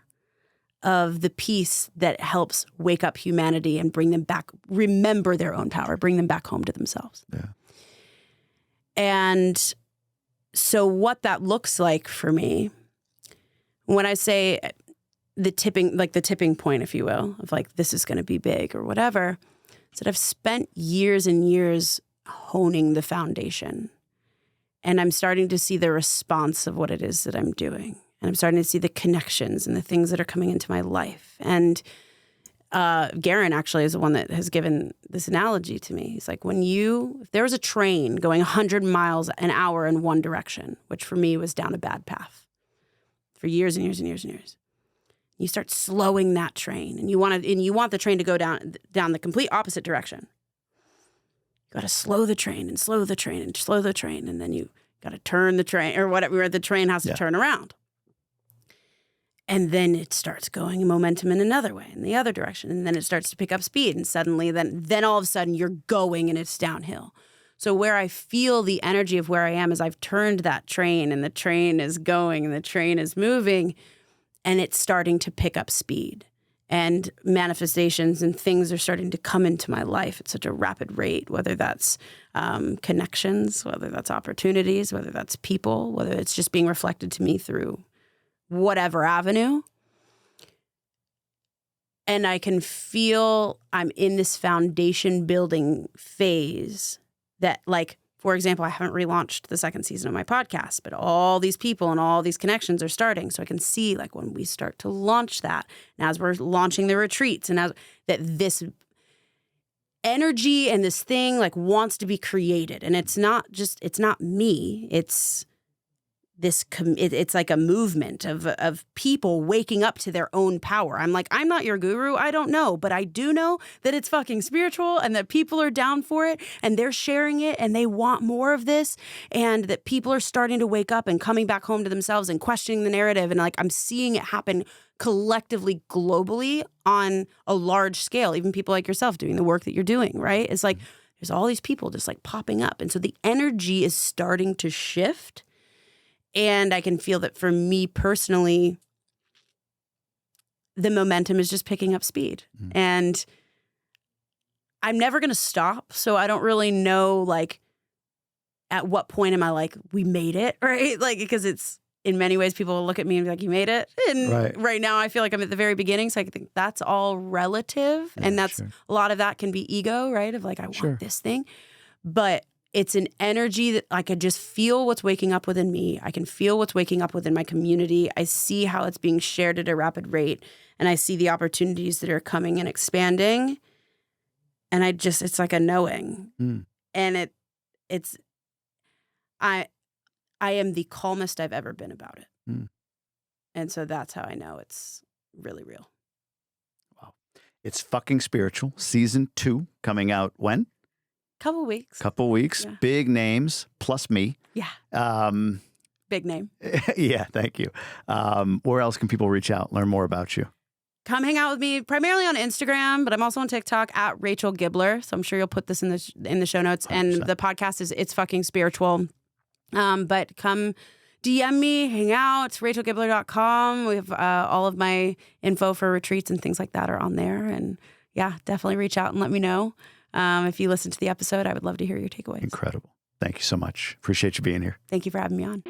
of the piece that helps wake up humanity and bring them back, remember their own power, bring them back home to themselves. Yeah. And so what that looks like for me, when I say the tipping point, if you will, of like, this is going to be big or whatever, is that I've spent years and years honing the foundation. And I'm starting to see the response of what it is that I'm doing. And I'm starting to see the connections and the things that are coming into my life. And Garen actually is the one that has given this analogy to me. He's like, if there was a train going 100 miles an hour in one direction, which for me was down a bad path for years and years and years and years, you start slowing that train, and you want the train to go down the complete opposite direction. You got to slow the train and slow the train and slow the train, and then you got to turn the train or whatever. The train has to turn around. And then it starts going momentum in another way, in the other direction. And then it starts to pick up speed. And suddenly, then all of a sudden, you're going and it's downhill. So where I feel the energy of where I am is I've turned that train, and the train is going and the train is moving, and it's starting to pick up speed. And manifestations and things are starting to come into my life at such a rapid rate, whether that's connections, whether that's opportunities, whether that's people, whether it's just being reflected to me through whatever avenue. And I can feel I'm in this foundation building phase that, like, for example, I haven't relaunched the second season of my podcast, but all these people and all these connections are starting. So I can see, like, when we start to launch that, and as we're launching the retreats, and as that this energy and this thing, like, wants to be created. And it's not me. It's it's like a movement of people waking up to their own power. I'm like, I'm not your guru. I don't know, but I do know that it's fucking spiritual and that people are down for it and they're sharing it and they want more of this, and that people are starting to wake up and coming back home to themselves and questioning the narrative. And like, I'm seeing it happen collectively, globally, on a large scale, even people like yourself doing the work that you're doing, right? It's like there's all these people just like popping up. And so the energy is starting to shift. And I can feel that for me personally, the momentum is just picking up speed. And I'm never going to stop. So I don't really know, like, at what point am I like, we made it, right? Like, because it's, in many ways, people will look at me and be like, you made it. And right now I feel like I'm at the very beginning. So I think that's all relative. Yeah, and that's a lot of that can be ego, right? Of like, I want this thing. But it's an energy that I could just feel what's waking up within me. I can feel what's waking up within my community. I see how it's being shared at a rapid rate. And I see the opportunities that are coming and expanding. And it's like a knowing. And I am the calmest I've ever been about it. And so that's how I know it's really real. Wow. It's Fucking Spiritual, season 2, coming out when? Couple weeks. Yeah. Big names, plus me. Yeah. Big name. Yeah, thank you. Where else can people reach out, learn more about you? Come hang out with me primarily on Instagram, but I'm also on TikTok at Rachel Gibler. So I'm sure you'll put this in the show notes. 100%. And the podcast is It's Fucking Spiritual. But come DM me, hang out. It's rachelgibler.com. We have all of my info for retreats and things like that are on there. And yeah, definitely reach out and let me know. If you listen to the episode, I would love to hear your takeaways. Incredible. Thank you so much. Appreciate you being here. Thank you for having me on.